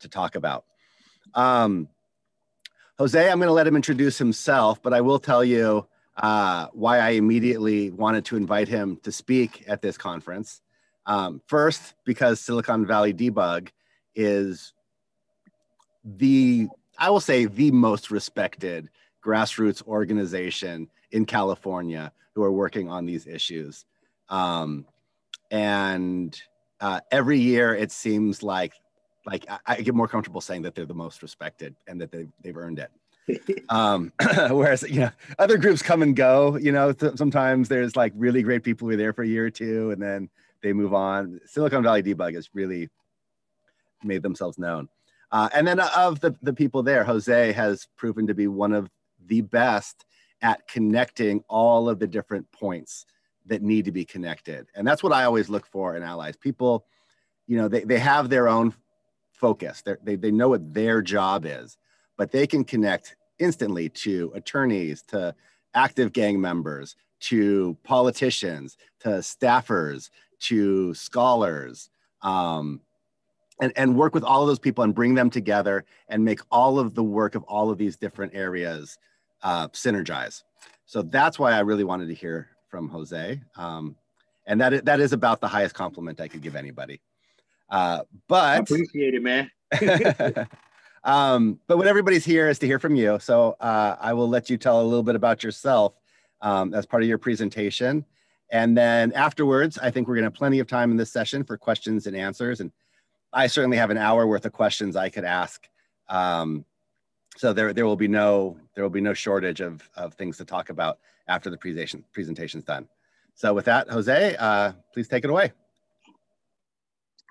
to talk about. Jose, I'm going to let him introduce himself, but I will tell you why I immediately wanted to invite him to speak at this conference. First, because Silicon Valley Debug is I will say, the most respected grassroots organization in California who are working on these issues. Every year it seems like I get more comfortable saying that they're the most respected and that they've earned it. Whereas, other groups come and go, sometimes there's like really great people who are there for a year or two and then they move on. Silicon Valley Debug has really made themselves known. And then of the people there, Jose has proven to be one of the best at connecting all of the different points that need to be connected. And that's what I always look for in allies. People, they have their own focus. They know what their job is, but they can connect instantly to attorneys, to active gang members, to politicians, to staffers, to scholars, and work with all of those people and bring them together and make all of the work of all of these different areas synergize. So that's why I really wanted to hear from Jose. And that is about the highest compliment I could give anybody. But I appreciate it, man. But what everybody's here is to hear from you. So I will let you tell a little bit about yourself as part of your presentation. And then afterwards, I think we're going to have plenty of time in this session for questions and answers. And I certainly have an hour worth of questions I could ask. So there will be no shortage of things to talk about after the presentation's done. So with that, Jose, please take it away.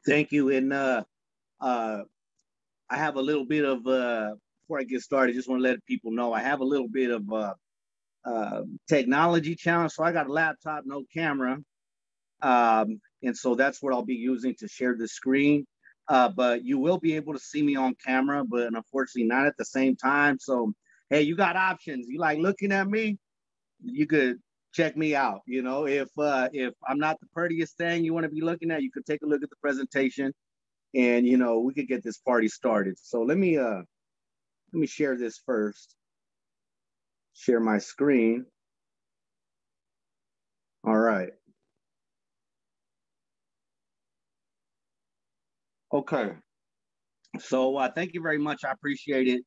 Thank you. And I have a little bit of, before I get started, just want to let people know I have a little bit of technology challenge. So I got a laptop, no camera. And so that's what I'll be using to share the screen. But you will be able to see me on camera, but unfortunately not at the same time. So, hey, you got options. You like looking at me? You could check me out. If I'm not the prettiest thing you want to be looking at, you could take a look at the presentation and, we could get this party started. So let me share this first. Share my screen. All right. Okay. So thank you very much. I appreciate it.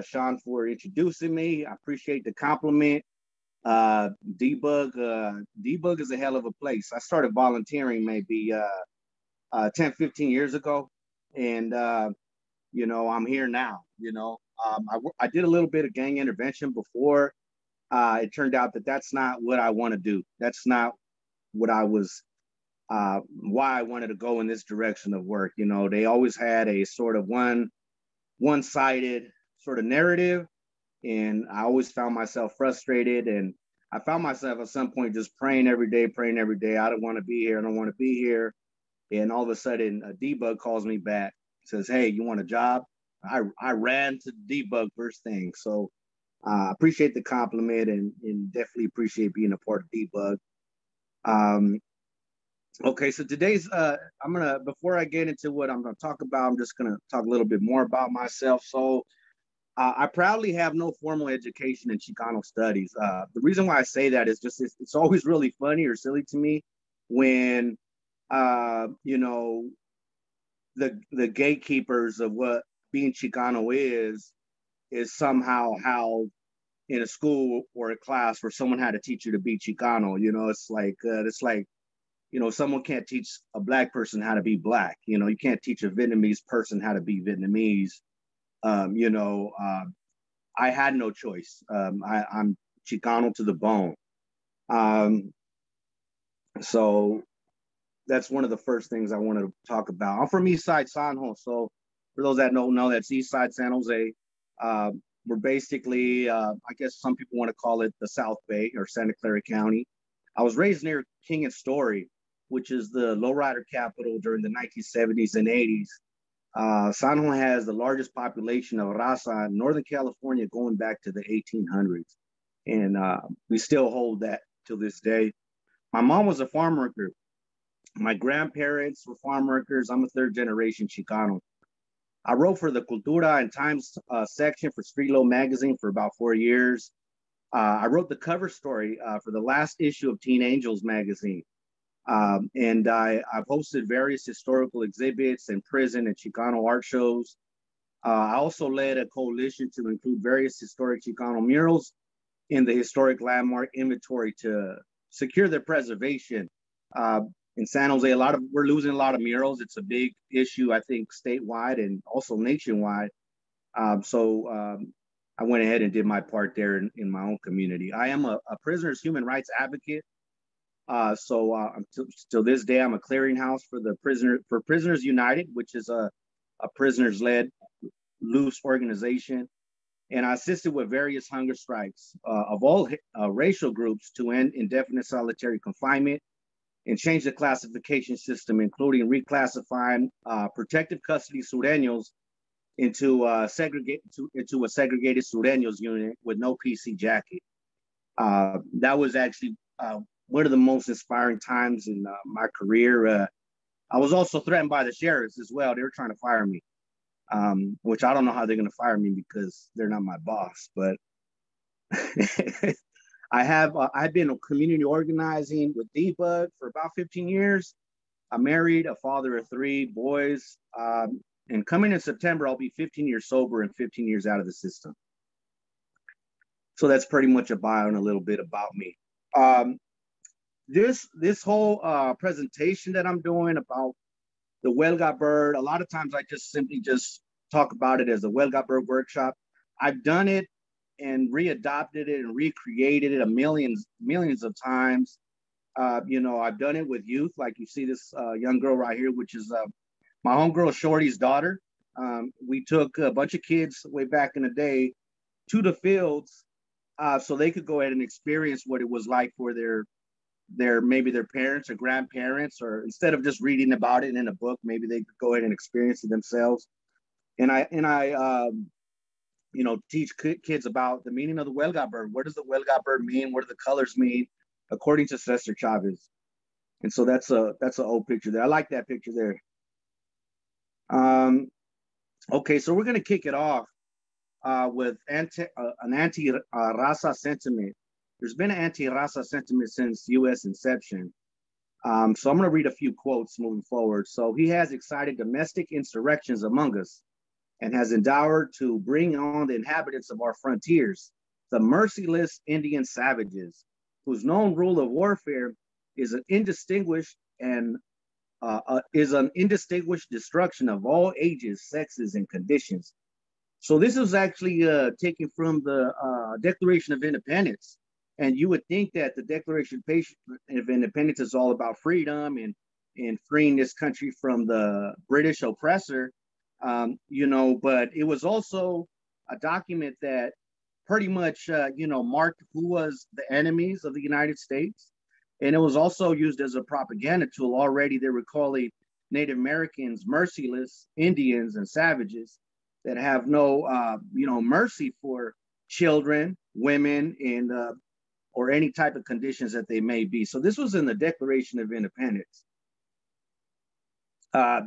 Sean, for introducing me. I appreciate the compliment. Debug is a hell of a place. I started volunteering maybe 10, 15 years ago. And, I'm here now, I did a little bit of gang intervention before. It turned out that that's not what I want to do. That's not what I was why I wanted to go in this direction of work. They always had a sort of one-sided sort of narrative, and I always found myself frustrated, and I found myself at some point just praying every day. I don't want to be here. I don't want to be here. And all of a sudden, a Debug calls me back, says, "Hey, you want a job?" I ran to Debug first thing. So I appreciate the compliment and definitely appreciate being a part of Debug. Okay, so today's, before I get into what I'm gonna talk about, I'm just gonna talk a little bit more about myself. So I proudly have no formal education in Chicano studies. The reason why I say that is just, it's always really funny or silly to me when, the gatekeepers of what being Chicano is somehow how in a school or a class where someone had to teach you to be Chicano. It's like, someone can't teach a Black person how to be Black. You can't teach a Vietnamese person how to be Vietnamese. I had no choice. I'm Chicano to the bone. So that's one of the first things I wanted to talk about. I'm from East Side San Jose. So for those that don't know, that's East Side San Jose. We're basically, I guess some people want to call it the South Bay or Santa Clara County. I was raised near King and Story, which is the lowrider capital during the 1970s and 80s. San Juan has the largest population of raza in Northern California going back to the 1800s. And we still hold that to this day. My mom was a farm worker My grandparents were farm workers. I'm a third generation Chicano. I wrote for the Cultura and Times section for Street Low magazine for about 4 years. I wrote the cover story for the last issue of Teen Angels magazine. And I've hosted various historical exhibits in prison and Chicano art shows. I also led a coalition to include various historic Chicano murals in the historic landmark inventory to secure their preservation. In San Jose, we're losing a lot of murals. It's a big issue, I think, statewide and also nationwide. So I went ahead and did my part there in my own community. I am a prisoner's human rights advocate. Till this day, I'm a clearinghouse for Prisoners United, which is a prisoners-led loose organization. And I assisted with various hunger strikes of all racial groups to end indefinite solitary confinement and change the classification system, including reclassifying protective custody Sureños into a segregated Sureños unit with no PC jacket. That was actually one of the most inspiring times in my career. I was also threatened by the sheriffs as well. They were trying to fire me, which I don't know how they're going to fire me because they're not my boss. But I've been community organizing with Debug for about 15 years. I'm married, a father of 3 boys. And coming in September, I'll be 15 years sober and 15 years out of the system. So that's pretty much a bio and a little bit about me. This whole presentation that I'm doing about the Huelga bird, a lot of times I just simply talk about it as a Huelga bird workshop. I've done it and readopted it and recreated it millions of times. I've done it with youth, like you see this young girl right here, which is my homegirl Shorty's daughter. We took a bunch of kids way back in the day to the fields so they could go ahead and experience what it was like for maybe their parents or grandparents, or instead of just reading about it in a book, maybe they could go ahead and experience it themselves. And I teach kids about the meaning of the Huelga bird. What does the Huelga bird mean? What do the colors mean, according to Cesar Chavez? And so that's an old picture there. I like that picture there. Okay, so we're going to kick it off with an anti-raza sentiment. There's been an anti-raza sentiment since U.S. inception. So I'm going to read a few quotes moving forward. So he has excited domestic insurrections among us and has endeavored to bring on the inhabitants of our frontiers, the merciless Indian savages, whose known rule of warfare is an indistinguished destruction of all ages, sexes, and conditions. So this is actually taken from the Declaration of Independence. And you would think that the Declaration of Independence is all about freedom and freeing this country from the British oppressor, but it was also a document that pretty much, marked who was the enemies of the United States. And it was also used as a propaganda tool. Already they were calling Native Americans merciless Indians and savages that have no, mercy for children, women, and or any type of conditions that they may be. So this was in the Declaration of Independence.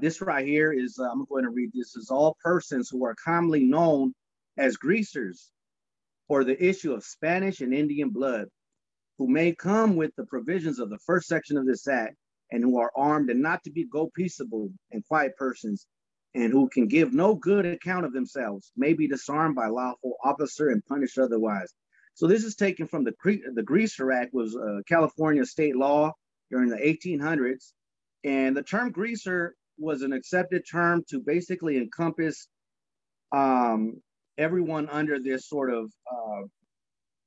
This right here is, I'm going to read this, is all persons who are commonly known as greasers for the issue of Spanish and Indian blood, who may come with the provisions of the first section of this act, and who are armed and not to be go peaceable and quiet persons, and who can give no good account of themselves, may be disarmed by lawful officer and punished otherwise. So this is taken from the Greaser Act, was California state law during the 1800s. And the term greaser was an accepted term to basically encompass everyone under this sort of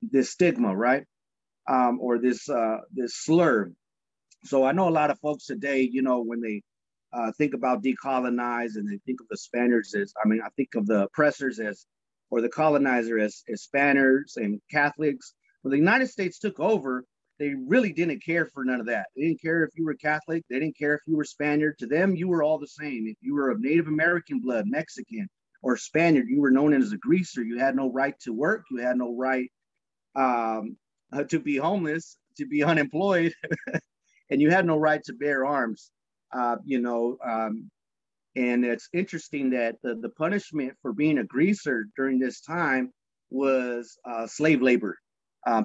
this stigma, right? Or this slur. So I know a lot of folks today, when they think about decolonize and they think of the Spaniards as, I think of the oppressors as, or the colonizer as Spaniards and Catholics. When the United States took over, they really didn't care for none of that. They didn't care if you were Catholic. They didn't care if you were Spaniard. To them, you were all the same. If you were of Native American blood, Mexican, or Spaniard, you were known as a greaser. You had no right to work. You had no right to be homeless, to be unemployed, and you had no right to bear arms. You know, and it's interesting that the punishment for being a greaser during this time was slave labor.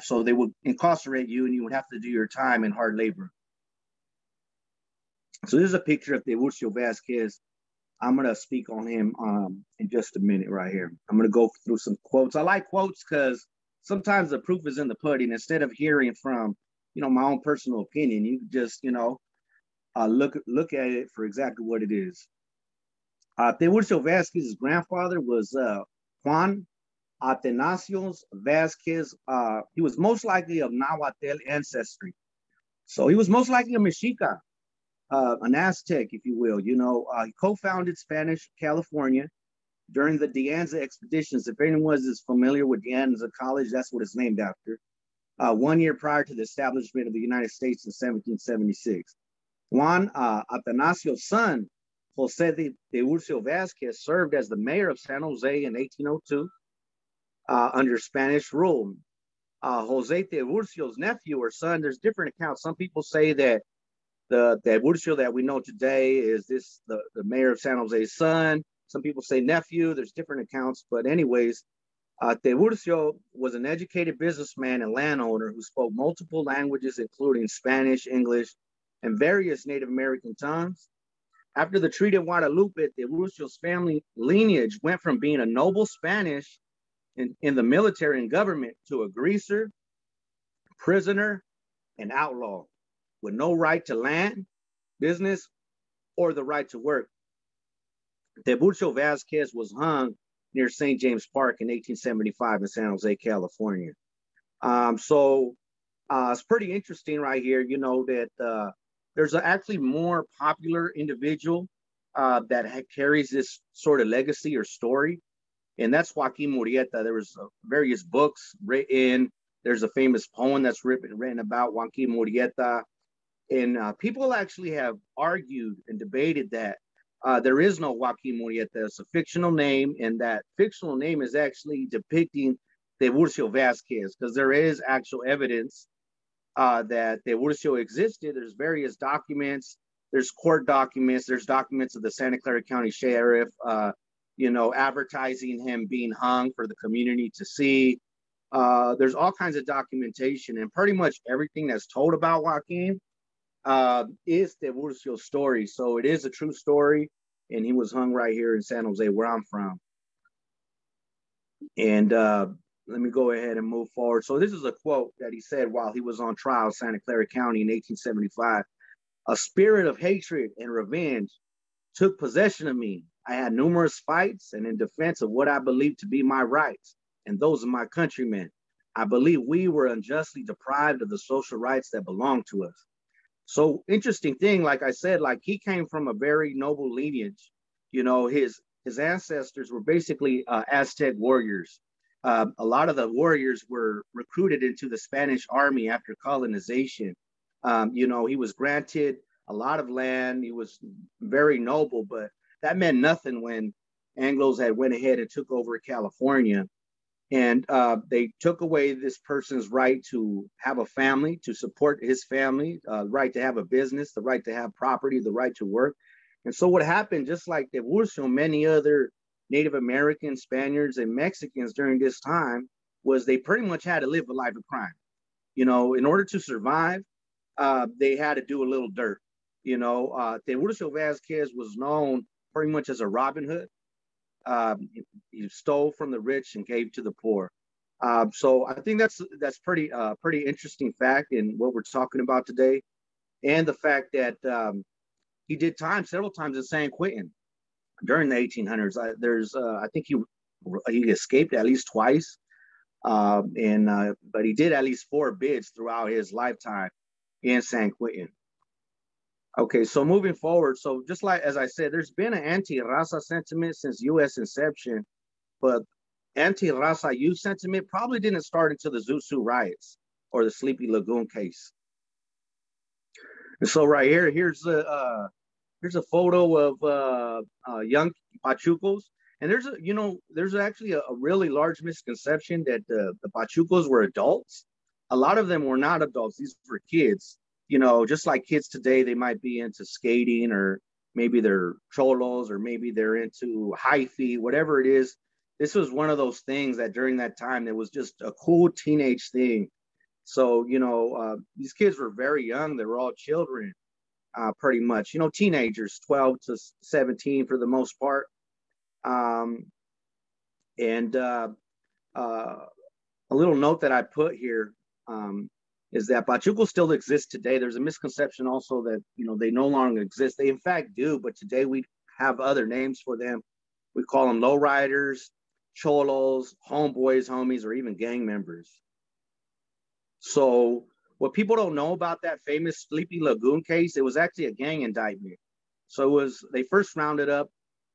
So they would incarcerate you and you would have to do your time in hard labor. So this is a picture of Tiburcio Vasquez. I'm going to speak on him in just a minute right here. I'm going to go through some quotes. I like quotes because sometimes the proof is in the pudding. Instead of hearing from, you know, my own personal opinion, you just, you know, look at it for exactly what it is. Tiburcio Vasquez's grandfather was Juan Atanasios Vasquez. He was most likely of Nahuatl ancestry. So he was most likely a Mexica, an Aztec, if you will. You know, he co-founded Spanish California during the De Anza expeditions. If anyone is familiar with De Anza College, that's what it's named after. 1 year prior to the establishment of the United States in 1776. Juan Atanasio's son, Jose de Tiburcio Vasquez, served as the mayor of San Jose in 1802 under Spanish rule. Jose Tiburcio's nephew or son, there's different accounts. Some people say that the Tiburcio that we know today is the mayor of San Jose's son. Some people say nephew. There's different accounts. But anyways, Tiburcio was an educated businessman and landowner who spoke multiple languages, including Spanish, English, and various Native American tongues. After the Treaty of Guadalupe, Tiburcio's family lineage went from being a noble Spanish in the military and government to a greaser, prisoner, and outlaw with no right to land, business, or the right to work. Tiburcio Vasquez was hung near St. James Park in 1875 in San Jose, California. So it's pretty interesting right here, you know, that there's actually more popular individual that carries this sort of legacy or story, and that's Joaquin Murrieta. There was various books written. There's a famous poem that's written about Joaquin Murrieta, and people actually have argued and debated that there is no Joaquin Murrieta. It's a fictional name, and that fictional name is actually depicting Tiburcio Vasquez, because there is actual evidence that Tiburcio existed. There's various documents, there's court documents, there's documents of the Santa Clara County Sheriff, you know, advertising him being hung for the community to see. There's all kinds of documentation, and pretty much everything that's told about Joaquin is Tiburcio's story. So it is a true story, and he was hung right here in San Jose, where I'm from. And let me go ahead and move forward. So this is a quote that he said while he was on trial in Santa Clara County in 1875. A spirit of hatred and revenge took possession of me. I had numerous fights, and in defense of what I believed to be my rights and those of my countrymen, I believe we were unjustly deprived of the social rights that belonged to us. So interesting thing, like I said, like he came from a very noble lineage. You know, his ancestors were basically Aztec warriors. A lot of the warriors were recruited into the Spanish army after colonization. You know, he was granted a lot of land. He was very noble, but that meant nothing when Anglos had went ahead and took over California. And they took away this person's right to have a family, to support his family, right to have a business, the right to have property, the right to work. And so what happened, just like Tiburcio, many other Native Americans, Spaniards, and Mexicans during this time, was they pretty much had to live a life of crime. You know, in order to survive, they had to do a little dirt. You know, Tiburcio Vasquez was known pretty much as a Robin Hood. He stole from the rich and gave to the poor. So I think that's pretty interesting fact in what we're talking about today, and the fact that he did time several times in San Quentin during the 1800s. I think he escaped at least twice, but he did at least 4 bids throughout his lifetime in San Quentin. Okay, so moving forward, so just like as I said, there's been an anti-raza sentiment since U.S. inception, but anti-raza youth sentiment probably didn't start until the Zusu riots or the Sleepy Lagoon case. And so right here, here's a photo of young Pachucos, and there's actually a really large misconception that the Pachucos were adults. A lot of them were not adults; these were kids. you know, just like kids today, they might be into skating, or maybe they're cholos, or maybe they're into hyphy, whatever it is. This was one of those things that during that time, it was just a cool teenage thing. So, you know, these kids were very young. They were all children, pretty much, you know, teenagers, 12 to 17 for the most part. Um, and a little note that I put here, is that Pachuco still exists today. There's a misconception also that, you know, they no longer exist. They in fact do, but today we have other names for them. We call them lowriders, cholos, homeboys, homies, or even gang members. So what people don't know about that famous Sleepy Lagoon case, it was actually a gang indictment. So it was, they first rounded up,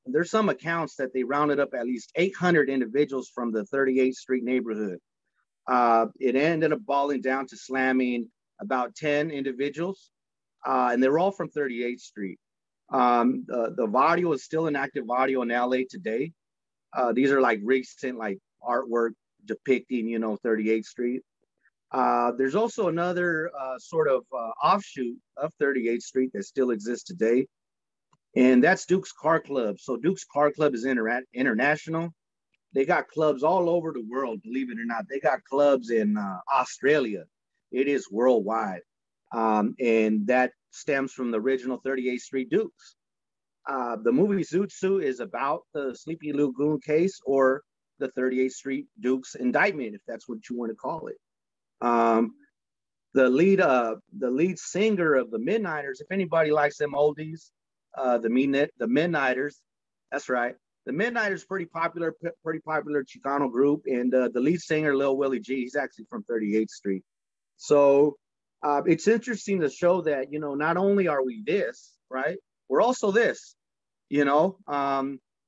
there's some accounts that they rounded up at least 800 individuals from the 38th Street neighborhood. It ended up boiling down to slamming about 10 individuals, and they were all from 38th Street. The audio is still an active audio in LA today. These are like recent, like artwork depicting, you know, 38th Street. There's also another sort of offshoot of 38th Street that still exists today, and that's Duke's Car Club. So Duke's Car Club is international. They got clubs all over the world, believe it or not. They got clubs in Australia. It is worldwide. And that stems from the original 38th Street Dukes. The movie Zoot Suit is about the Sleepy Lagoon case, or the 38th Street Dukes indictment, if that's what you want to call it. The lead singer of the Midnighters, if anybody likes them oldies, the Midnighters, that's right. The Midnighters, pretty popular Chicano group, and the lead singer, Lil Willie G, he's actually from 38th Street. So it's interesting to show that, you know, not only are we this, right, we're also this, you know.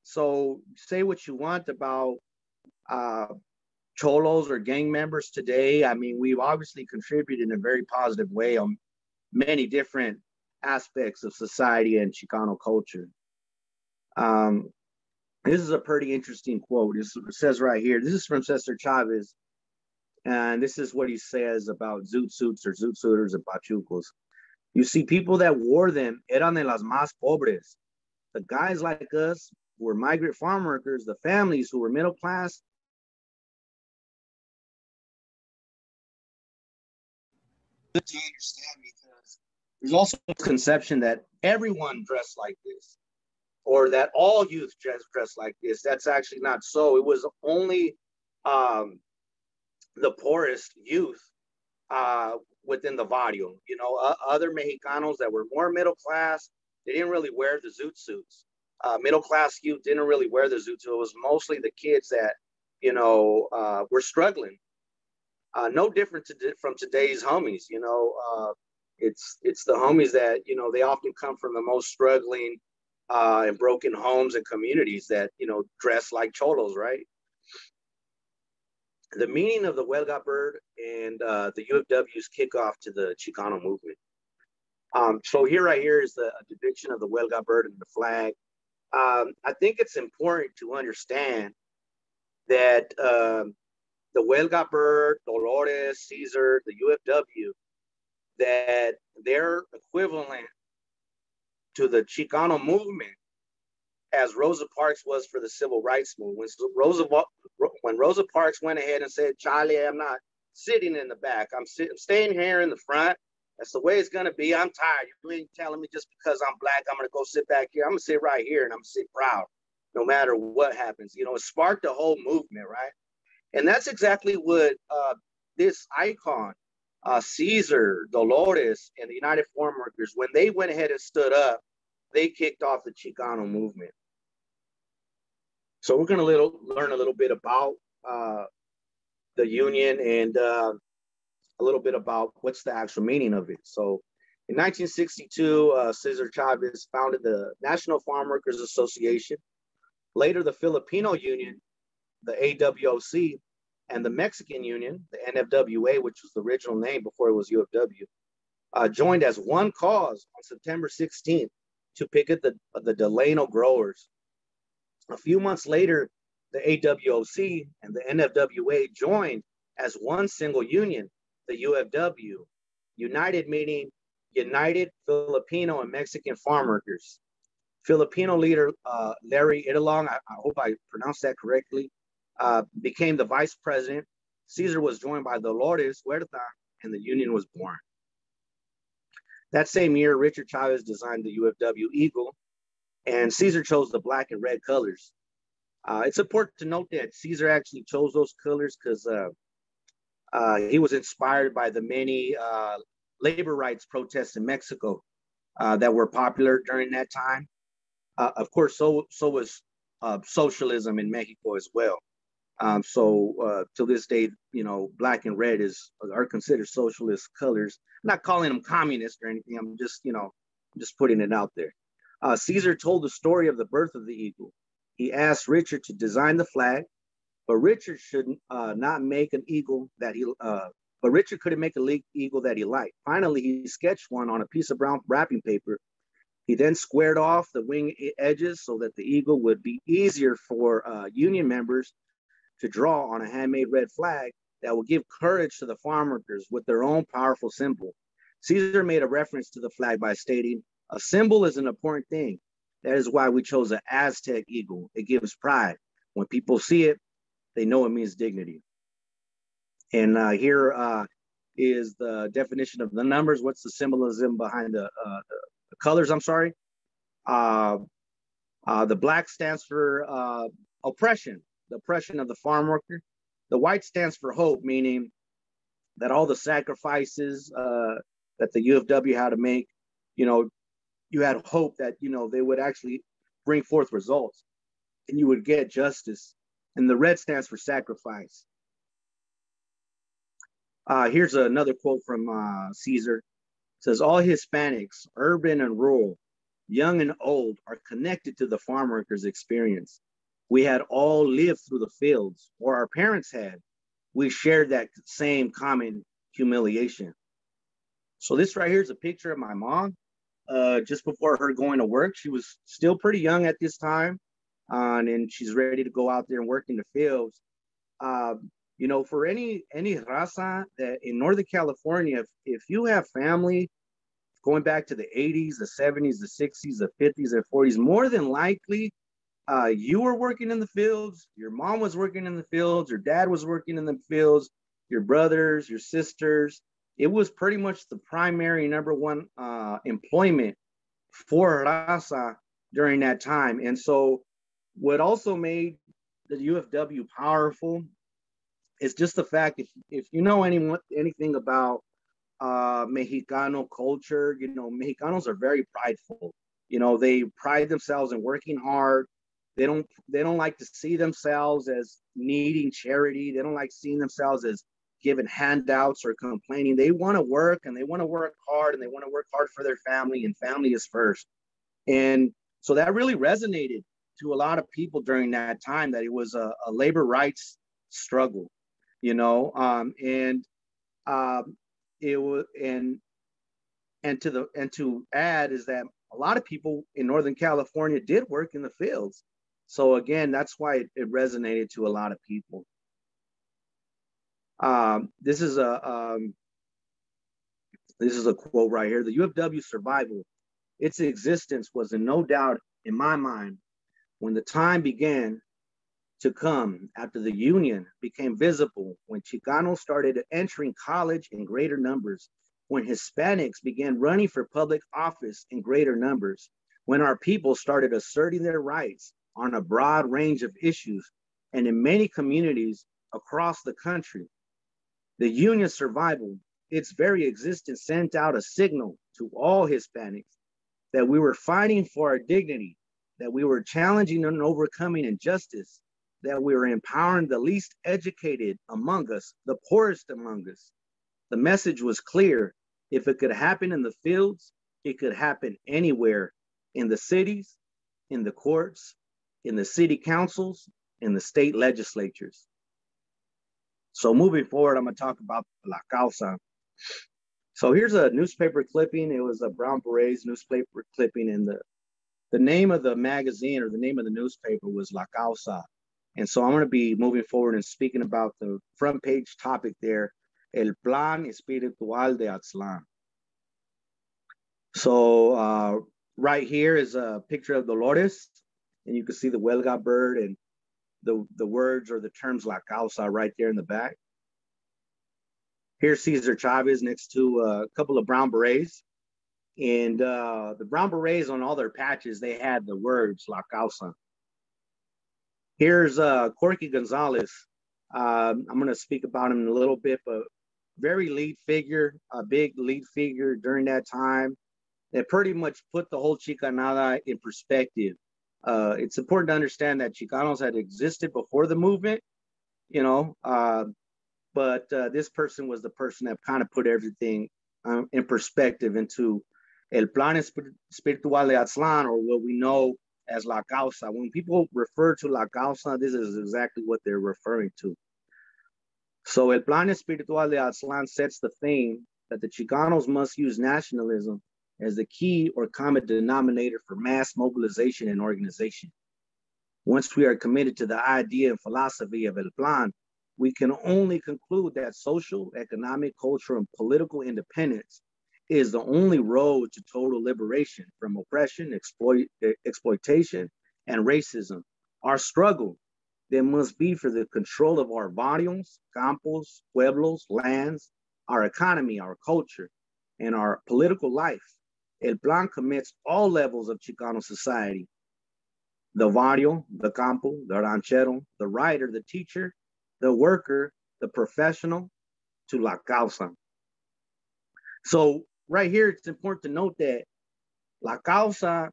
So say what you want about cholos or gang members today. I mean, we've obviously contributed in a very positive way on many different aspects of society and Chicano culture. This is a pretty interesting quote. It says right here, this is from Cesar Chavez, and this is what he says about zoot suits or zoot suiters and pachucos. You see, people that wore them eran de las más pobres. The guys like us who were migrant farm workers, the families who were middle class. To understand, because there's also a conception that everyone dressed like this, or that all youth dress like this. That's actually not so. It was only the poorest youth within the barrio. You know, other Mexicanos that were more middle class, they didn't really wear the zoot suits. Middle class youth didn't really wear the zoot suit. It was mostly the kids that, you know, were struggling. No different from today's homies. You know, it's the homies that, you know, they often come from the most struggling and broken homes and communities that, you know, dress like cholos, right? The meaning of the Huelga bird and the UFW's kickoff to the Chicano movement. So right here is the depiction of the Huelga bird and the flag. I think it's important to understand that the Huelga bird, Dolores, Caesar, the UFW, that they're equivalent to the Chicano movement as Rosa Parks was for the civil rights movement. When Rosa Parks went ahead and said, Charlie, I'm not sitting in the back. I'm staying here in the front. That's the way it's going to be. I'm tired. You ain't telling me just because I'm black, I'm going to go sit back here. I'm going to sit right here and I'm going to sit proud no matter what happens. You know, it sparked the whole movement, right? And that's exactly what this icon, Caesar, Dolores, and the United Farm Workers, when they went ahead and stood up, they kicked off the Chicano movement. So we're going to learn a little bit about the union and a little bit about what's the actual meaning of it. So in 1962, Cesar Chavez founded the National Farm Workers Association. Later, the Filipino Union, the AWOC, and the Mexican Union, the NFWA, which was the original name before it was UFW, joined as one cause on September 16th to picket the Delano growers. A few months later, the AWOC and the NFWA joined as one single union, the UFW, united meaning united Filipino and Mexican farm workers. Filipino leader Larry Italong, I hope I pronounced that correctly, became the vice president. Caesar was joined by Dolores Huerta, and the union was born. That same year, Richard Chavez designed the UFW Eagle, and Caesar chose the black and red colors. It's important to note that Caesar actually chose those colors because he was inspired by the many labor rights protests in Mexico that were popular during that time. Of course, so was socialism in Mexico as well. So to this day, you know, black and red are considered socialist colors. I'm not calling them communist or anything. I'm just, you know, just putting it out there. Caesar told the story of the birth of the eagle. He asked Richard to design the flag, but Richard should not make an eagle that he. But Richard couldn't make an eagle that he liked. Finally, he sketched one on a piece of brown wrapping paper. He then squared off the wing edges so that the eagle would be easier for union members to draw on a handmade red flag that will give courage to the farm workers with their own powerful symbol. Caesar made a reference to the flag by stating, "A symbol is an important thing. That is why we chose an Aztec eagle. It gives pride. When people see it, they know it means dignity." And here is the definition of the numbers. What's the symbolism behind the colors? I'm sorry. The black stands for oppression, the oppression of the farm worker. The white stands for hope, meaning that all the sacrifices that the UFW had to make, you know, you had hope that, you know, they would actually bring forth results and you would get justice. And the red stands for sacrifice. Here's another quote from Caesar. It says, "All Hispanics, urban and rural, young and old, are connected to the farm workers' experience. We had all lived through the fields, or our parents had. We shared that same common humiliation." So this right here is a picture of my mom just before her going to work. She was still pretty young at this time, and she's ready to go out there and work in the fields. You know, for any raza that in Northern California, if you have family going back to the 80s, the 70s, the 60s, the 50s, and 40s, more than likely, you were working in the fields, your mom was working in the fields, your dad was working in the fields, your brothers, your sisters. It was pretty much the primary number one employment for raza during that time. And so what also made the UFW powerful is just the fact, if you know anything about Mexicano culture, you know, Mexicanos are very prideful. You know, they pride themselves in working hard. They don't like to see themselves as needing charity. They don't like seeing themselves as giving handouts or complaining. They want to work, and they want to work hard, and they want to work hard for their family, and family is first. And so that really resonated to a lot of people during that time, that it was a labor rights struggle, you know, it was, and to add is that a lot of people in Northern California did work in the fields. So again, that's why it resonated to a lot of people. This is a quote right here. "The UFW survival, its existence was in no doubt in my mind when the time began to come after the union became visible, when Chicanos started entering college in greater numbers, when Hispanics began running for public office in greater numbers, when our people started asserting their rights on a broad range of issues and in many communities across the country. The union's survival, its very existence, sent out a signal to all Hispanics that we were fighting for our dignity, that we were challenging and overcoming injustice, that we were empowering the least educated among us, the poorest among us. The message was clear. If it could happen in the fields, it could happen anywhere, in the cities, in the courts, in the city councils, in the state legislatures." So moving forward, I'm going to talk about La Causa. So here's a newspaper clipping. It was a Brown Berets newspaper clipping, and the name of the magazine, or the name of the newspaper, was La Causa. And so I'm going to be moving forward and speaking about the front page topic there, El Plan Espiritual de Aztlán. So right here is a picture of Dolores, and you can see the Huelga bird and the words or the terms La Causa right there in the back. Here's Cesar Chavez next to a couple of brown berets. And the brown berets on all their patches, they had the words La Causa. Here's Corky Gonzalez. I'm going to speak about him in a little bit, but very lead figure, a big lead figure during that time that pretty much put the whole Chicanada in perspective. It's important to understand that Chicanos had existed before the movement, you know, but this person was the person that kind of put everything in perspective into El Plan Espiritual de Aztlán, or what we know as La Causa. When people refer to La Causa, this is exactly what they're referring to. So El Plan Espiritual de Aztlán sets the theme that the Chicanos must use nationalism as the key or common denominator for mass mobilization and organization. Once we are committed to the idea and philosophy of El Plan, we can only conclude that social, economic, cultural, and political independence is the only road to total liberation from oppression, exploitation, and racism. Our struggle then must be for the control of our barrios, campos, pueblos, lands, our economy, our culture, and our political life. El Plan commits all levels of Chicano society: the barrio, the campo, the ranchero, the writer, the teacher, the worker, the professional, to La Causa. So right here, it's important to note that La Causa,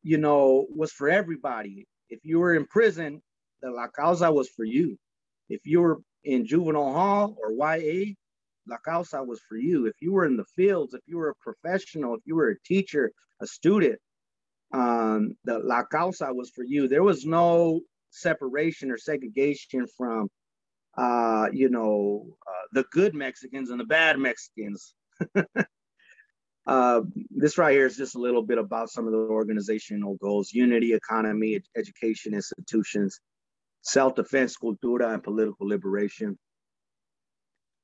you know, was for everybody. If you were in prison, the La Causa was for you. If you were in juvenile hall or YA, La Causa was for you. If you were in the fields, if you were a professional, if you were a teacher, a student, the La Causa was for you. There was no separation or segregation from, the good Mexicans and the bad Mexicans. This right here is just a little bit about some of the organizational goals: unity, economy, education, institutions, self-defense, cultura, and political liberation.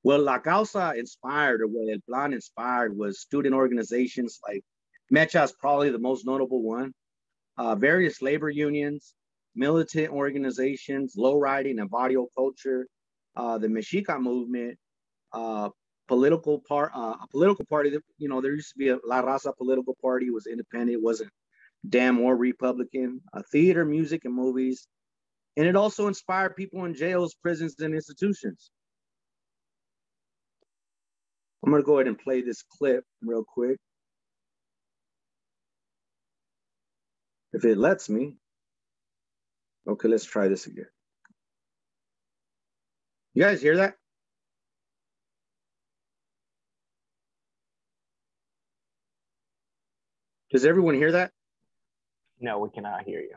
Well, La Causa inspired, or what El Plan inspired, was student organizations like Mecha's probably the most notable one, various labor unions, militant organizations, lowriding and barrio culture, the Mexica movement, a political party that, you know, there used to be a La Raza political party. It was independent, it wasn't Dem or Republican, theater, music, and movies. And it also inspired people in jails, prisons, and institutions. I'm going to go ahead and play this clip real quick, if it lets me. Okay, let's try this again. You guys hear that? Does everyone hear that? No, we cannot hear you.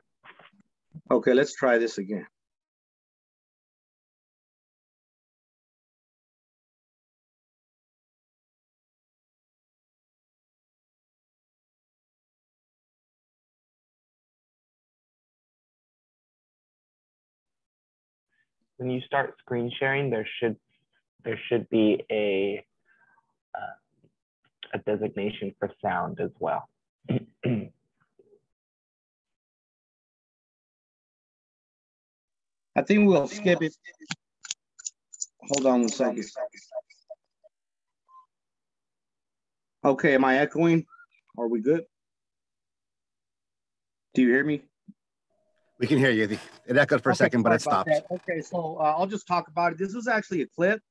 Okay, let's try this again. When you start screen sharing, there should be a designation for sound as well. I think we'll skip it. Hold on 1 second. Okay, am I echoing? Are we good? Do you hear me? We can hear you. It echoed for a second, but it stopped. Okay, so I'll just talk about it. This was actually a clip.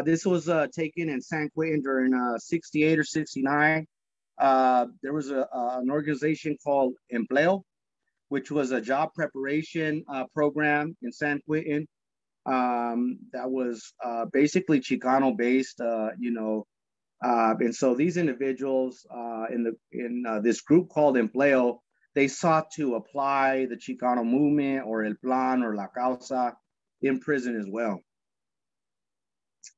This was taken in San Quentin during 68 or 69. There was an organization called Empleo, which was a job preparation program in San Quentin that was basically Chicano based, and so these individuals in this group called Empleo, they sought to apply the Chicano movement or El Plan or La Causa in prison as well.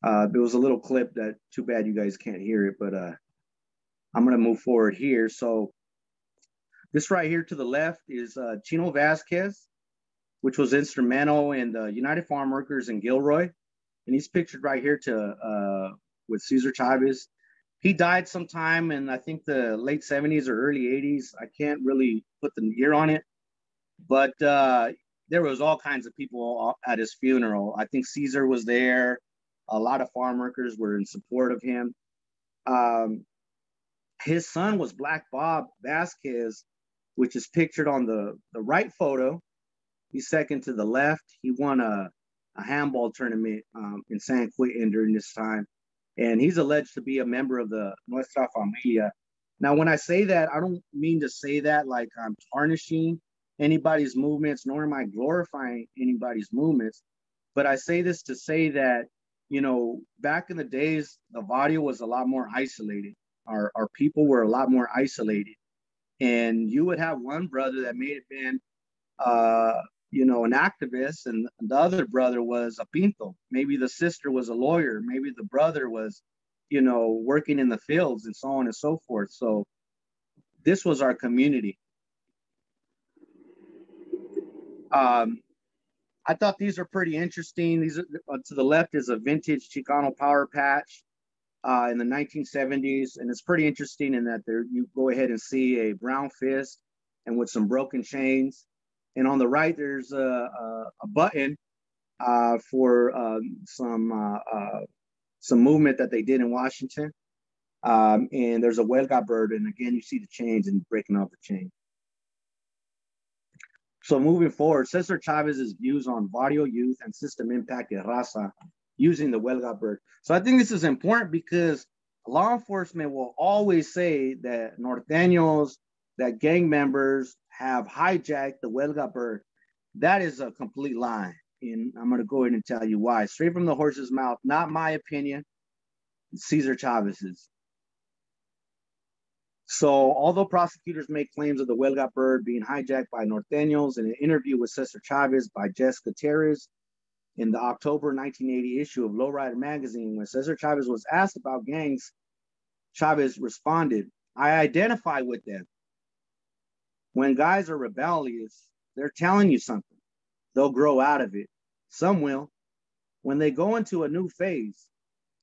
There was a little clip that, too bad you guys can't hear it, but I'm going to move forward here. So this right here to the left is Chino Vasquez, which was instrumental in the United Farm Workers in Gilroy. And he's pictured right here with Cesar Chavez. He died sometime in, I think, the late 70s or early 80s. I can't really put the year on it, but there was all kinds of people at his funeral. I think Caesar was there. A lot of farm workers were in support of him. Um, his son was Black Bob Vasquez, which is pictured on the right photo. He's second to the left. He won a handball tournament in San Quentin during this time. And he's alleged to be a member of the Nuestra Familia. Now, when I say that, I don't mean to say that like I'm tarnishing anybody's movements, nor am I glorifying anybody's movements. But I say this to say that, you know, back in the days, the barrio was a lot more isolated. Our people were a lot more isolated. And you would have one brother that may have been uh, you know, an activist, and the other brother was a pinto. Maybe the sister was a lawyer. Maybe the brother was, you know, working in the fields and so on and so forth. So this was our community. I thought these are pretty interesting. These are, to the left is a vintage Chicano power patch in the 1970s, and it's pretty interesting in that there you go ahead and see a brown fist and with some broken chains. And on the right, there's a button for some movement that they did in Washington. And there's a huelga bird, and again, you see the chains and breaking off the chain. So moving forward, Cesar Chavez's views on barrio youth and system impact at raza using the huelga bird. So I think this is important because law enforcement will always say that norteños, that gang members have hijacked the huelga bird. That is a complete lie. And I'm going to go ahead and tell you why. Straight from the horse's mouth, not my opinion, Cesar Chavez's. So although prosecutors make claims of the huelga bird being hijacked by norteños, in an interview with Cesar Chavez by Jess Gutierrez in the October 1980 issue of Lowrider magazine, when Cesar Chavez was asked about gangs, Chavez responded, "I identify with them. When guys are rebellious, they're telling you something. They'll grow out of it. Some will. When they go into a new phase,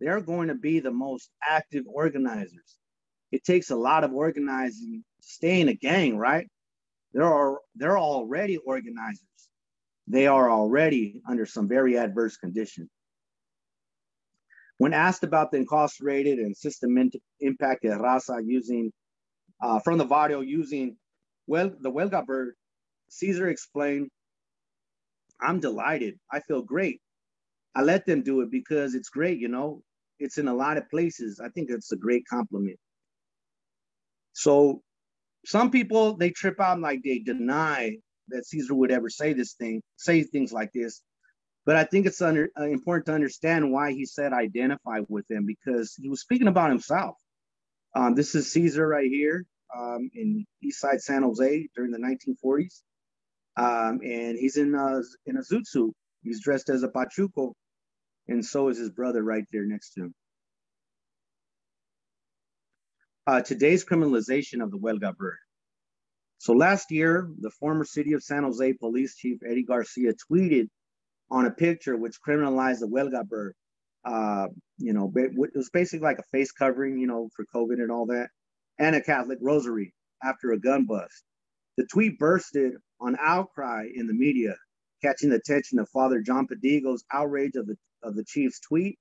they're going to be the most active organizers. It takes a lot of organizing to stay in a gang, right? They're already organizers. They are already under some very adverse conditions." When asked about the incarcerated and system impact at raza using, from the barrio using the huelga bird, Caesar explained, "I'm delighted. I feel great. I let them do it because it's great, you know. It's in a lot of places. I think it's a great compliment." So some people, they trip out and like they deny that Caesar would ever say things like this. But I think it's important to understand why he said identify with them, because he was speaking about himself. This is Caesar right here in Eastside San Jose during the 1940s. And he's in a zoot suit. He's dressed as a pachuco, and so is his brother right there next to him. Today's criminalization of the huelga bird. So last year, the former city of San Jose police chief Eddie Garcia tweeted on a picture which criminalized the huelga bird. You know, it was basically like a face covering, you know, for COVID and all that, and a Catholic rosary after a gun bust. The tweet bursted on outcry in the media, catching the attention of Father John Pedigo's outrage of the chief's tweet.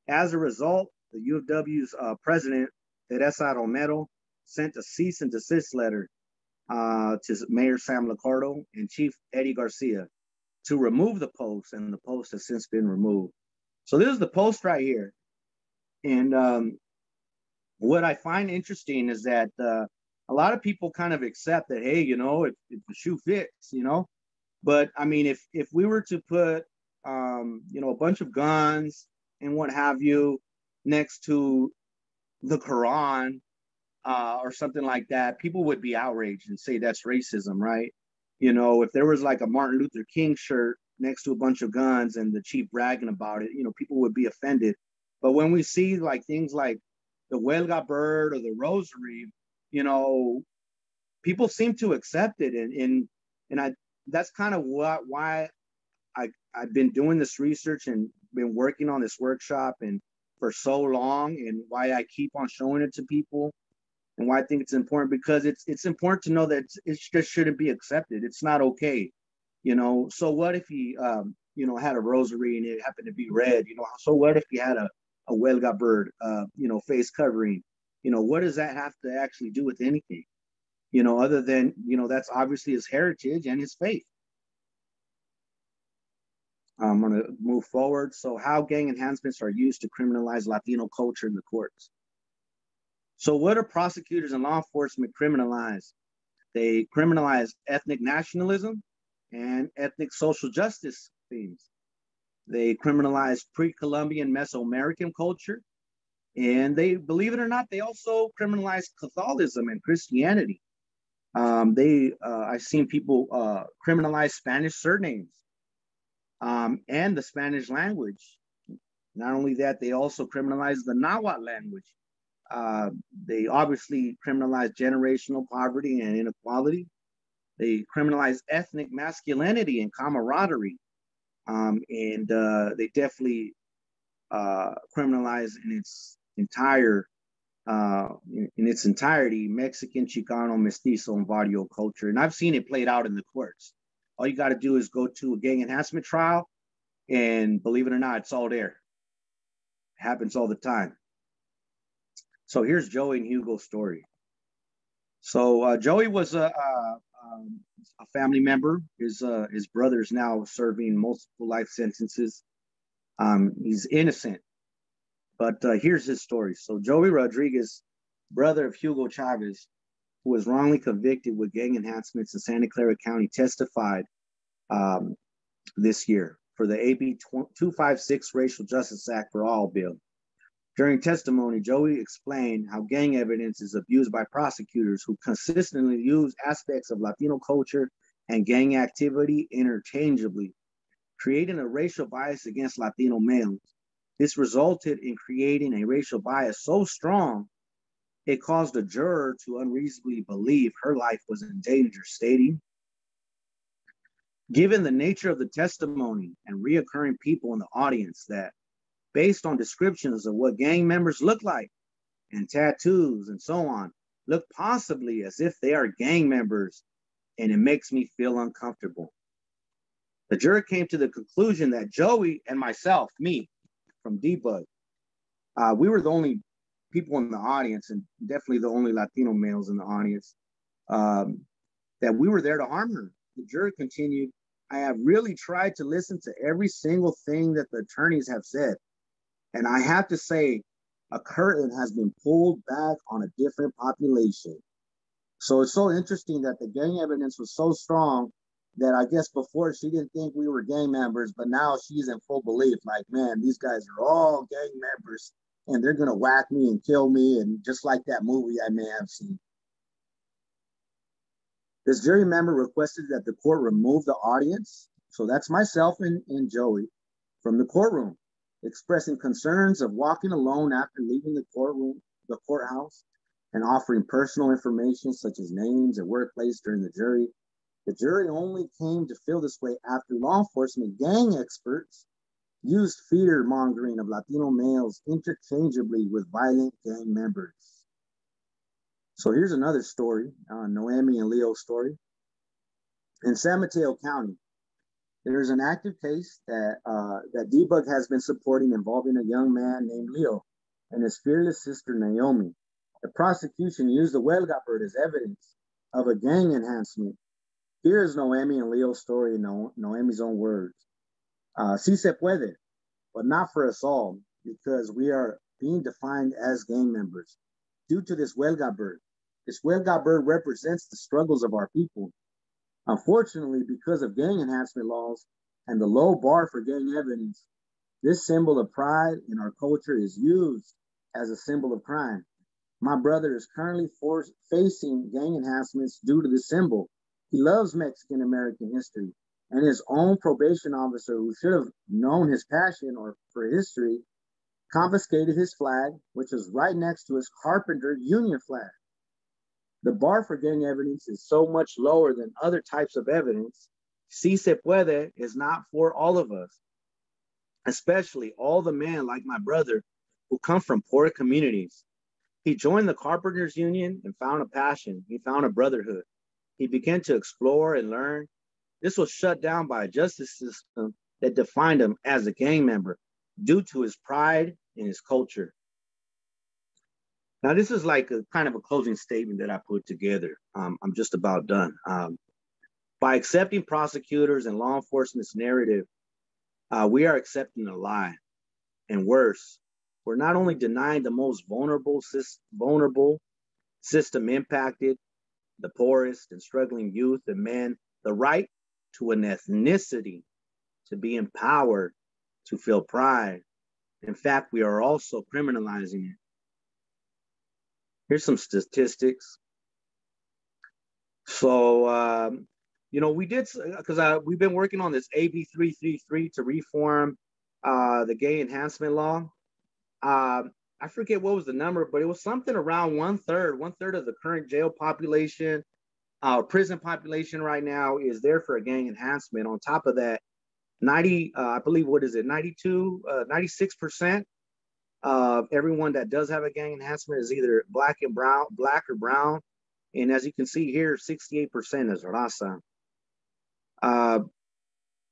As a result, the U of W's president, Teresa Romero, sent a cease and desist letter to Mayor Sam Liccardo and Chief Eddie Garcia to remove the post, and the post has since been removed. So this is the post right here. And what I find interesting is that a lot of people kind of accept that, hey, you know, if the shoe fits, you know. But I mean, if we were to put, you know, a bunch of guns and what have you next to the Quran or something like that, people would be outraged and say that's racism, right? You know, if there was like a Martin Luther King shirt next to a bunch of guns and the chief bragging about it, you know, people would be offended. But when we see like things like the huelga bird or the rosary, you know, people seem to accept it. And I that's kind of why I've been doing this research and been working on this workshop. And for so long, and why I keep on showing it to people, and why I think it's important, because it's important to know that it just shouldn't be accepted. It's not okay, you know. So what if he you know, had a rosary and it happened to be red, you know? So what if he had a huelga bird, you know, face covering? You know, what does that have to actually do with anything? You know, other than, you know, that's obviously his heritage and his faith. I'm going to move forward. So how gang enhancements are used to criminalize Latino culture in the courts. So what do prosecutors and law enforcement criminalize? They criminalize ethnic nationalism and ethnic social justice themes. They criminalize pre-Columbian Mesoamerican culture. And they, believe it or not, they also criminalize Catholicism and Christianity. I've seen people criminalize Spanish surnames and the Spanish language. Not only that, they also criminalize the Nahuatl language. They obviously criminalize generational poverty and inequality. They criminalize ethnic masculinity and camaraderie. And they definitely criminalize in its entirety Mexican, Chicano, Mestizo, and Barrio culture. And I've seen it played out in the courts. All you got to do is go to a gang enhancement trial, and believe it or not, it's all there. It happens all the time. So here's Joey and Hugo's story. So Joey was a family member. His brother is now serving multiple life sentences. He's innocent, but here's his story. So Joey Rodriguez, brother of Hugo Chavez, who was wrongly convicted with gang enhancements in Santa Clara County, testified this year for the AB 256 Racial Justice Act for All bill. During testimony, Joey explained how gang evidence is abused by prosecutors who consistently use aspects of Latino culture and gang activity interchangeably, creating a racial bias against Latino males. This resulted in creating a racial bias so strong, it caused a juror to unreasonably believe her life was in danger, stating, "Given the nature of the testimony and reoccurring people in the audience that, based on descriptions of what gang members look like and tattoos and so on, look possibly as if they are gang members, and it makes me feel uncomfortable." The jury came to the conclusion that Joey and myself, me from Debug, we were the only people in the audience, and definitely the only Latino males in the audience, that we were there to harm her. The jury continued, "I have really tried to listen to every single thing that the attorneys have said. And I have to say, a curtain has been pulled back on a different population." So it's so interesting that the gang evidence was so strong that I guess before she didn't think we were gang members, but now she's in full belief, like, man, these guys are all gang members and they're going to whack me and kill me. And just like that movie I may have seen. This jury member requested that the court remove the audience. So that's myself and Joey from the courtroom, expressing concerns of walking alone after leaving the courthouse, and offering personal information such as names and workplace during the jury. The jury only came to feel this way after law enforcement gang experts used fear mongering of Latino males interchangeably with violent gang members. So here's another story, Noemi and Leo's story. In San Mateo County, there's an active case that Debug has been supporting involving a young man named Leo and his fearless sister Naomi. The prosecution used the huelga bird as evidence of a gang enhancement. Here is Noemi and Leo's story in Noemi's own words. Sí se puede, but not for us all, because we are being defined as gang members due to this huelga bird. This huelga bird represents the struggles of our people. Unfortunately, because of gang enhancement laws and the low bar for gang evidence, this symbol of pride in our culture is used as a symbol of crime. My brother is currently facing gang enhancements due to this symbol. He loves Mexican American history, and his own probation officer, who should have known his passion for history, confiscated his flag, which was right next to his Carpenter Union flag. The bar for gang evidence is so much lower than other types of evidence. Sí se puede is not for all of us, especially all the men like my brother who come from poor communities. He joined the Carpenters Union and found a passion. He found a brotherhood. He began to explore and learn. This was shut down by a justice system that defined him as a gang member due to his pride in his culture. Now, this is like a kind of a closing statement that I put together. I'm just about done. By accepting prosecutors and law enforcement's narrative, we are accepting a lie. And worse, we're not only denying the most vulnerable system impacted, the poorest and struggling youth and men, the right to an ethnicity, to be empowered, to feel pride. In fact, we are also criminalizing it. Here's some statistics. So, we did, because we've been working on this AB 333 to reform the gay enhancement law. I forget what was the number, but it was something around one third of the current jail population, prison population right now is there for a gang enhancement. On top of that, 96% of everyone that does have a gang enhancement is either black or brown. And as you can see here, 68% is raza.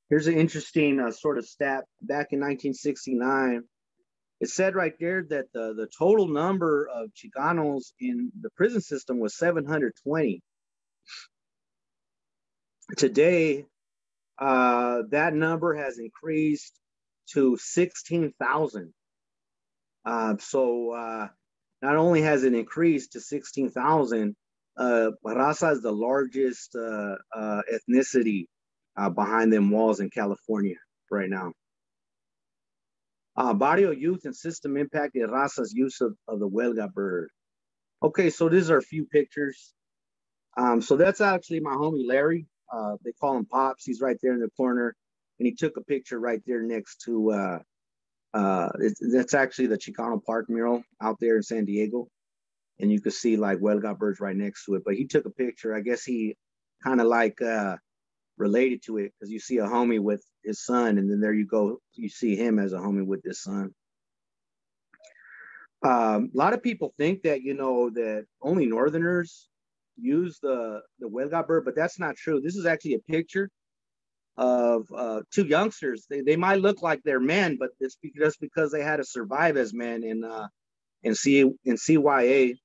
Here's an interesting sort of stat. Back in 1969, it said right there that the total number of Chicanos in the prison system was 720. Today, that number has increased to 16,000. So not only has it increased to 16,000, raza is the largest ethnicity behind them walls in California right now. Barrio youth and system impacted raza's use of the huelga bird. Okay, so these are a few pictures. So that's actually my homie Larry. They call him Pops. He's right there in the corner. And he took a picture right there next to, that's actually the Chicano Park mural out there in San Diego. And you can see like huelga birds right next to it. But he took a picture. I guess he kind of like related to it because you see a homie with his son. And then there you go. You see him as a homie with his son. A lot of people think that, that only Northerners use the huelga bird, but that's not true. This is actually a picture of two youngsters. They might look like they're men, but it's just because they had to survive as men in CYA,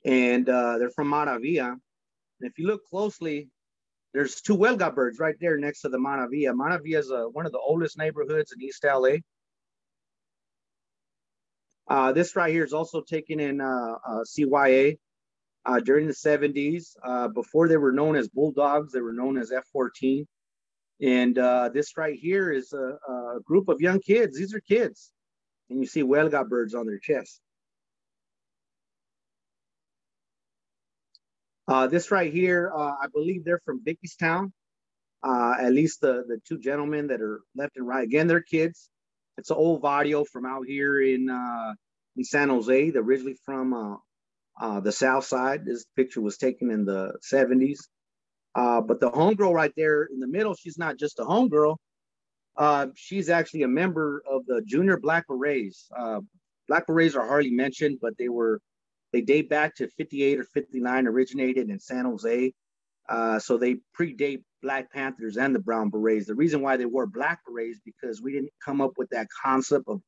and they're from Maravilla. And if you look closely, there's two huelga birds right there next to the Maravilla. Maravilla is one of the oldest neighborhoods in East LA. This right here is also taken in CYA. During the 70s, before they were known as Bulldogs, they were known as F-14. And this right here is a group of young kids. These are kids. And you see huelga birds on their chest. This right here, I believe they're from Vickystown. At least the two gentlemen that are left and right. Again, they're kids. It's an old video from out here in San Jose. They're originally from the South Side. This picture was taken in the 70s. But the homegirl right there in the middle, she's not just a homegirl. She's actually a member of the Junior Black Berets. Black Berets are hardly mentioned, but they date back to 58 or 59, originated in San Jose. So they predate Black Panthers and the Brown Berets. The reason why they wore Black Berets because we didn't come up with that concept of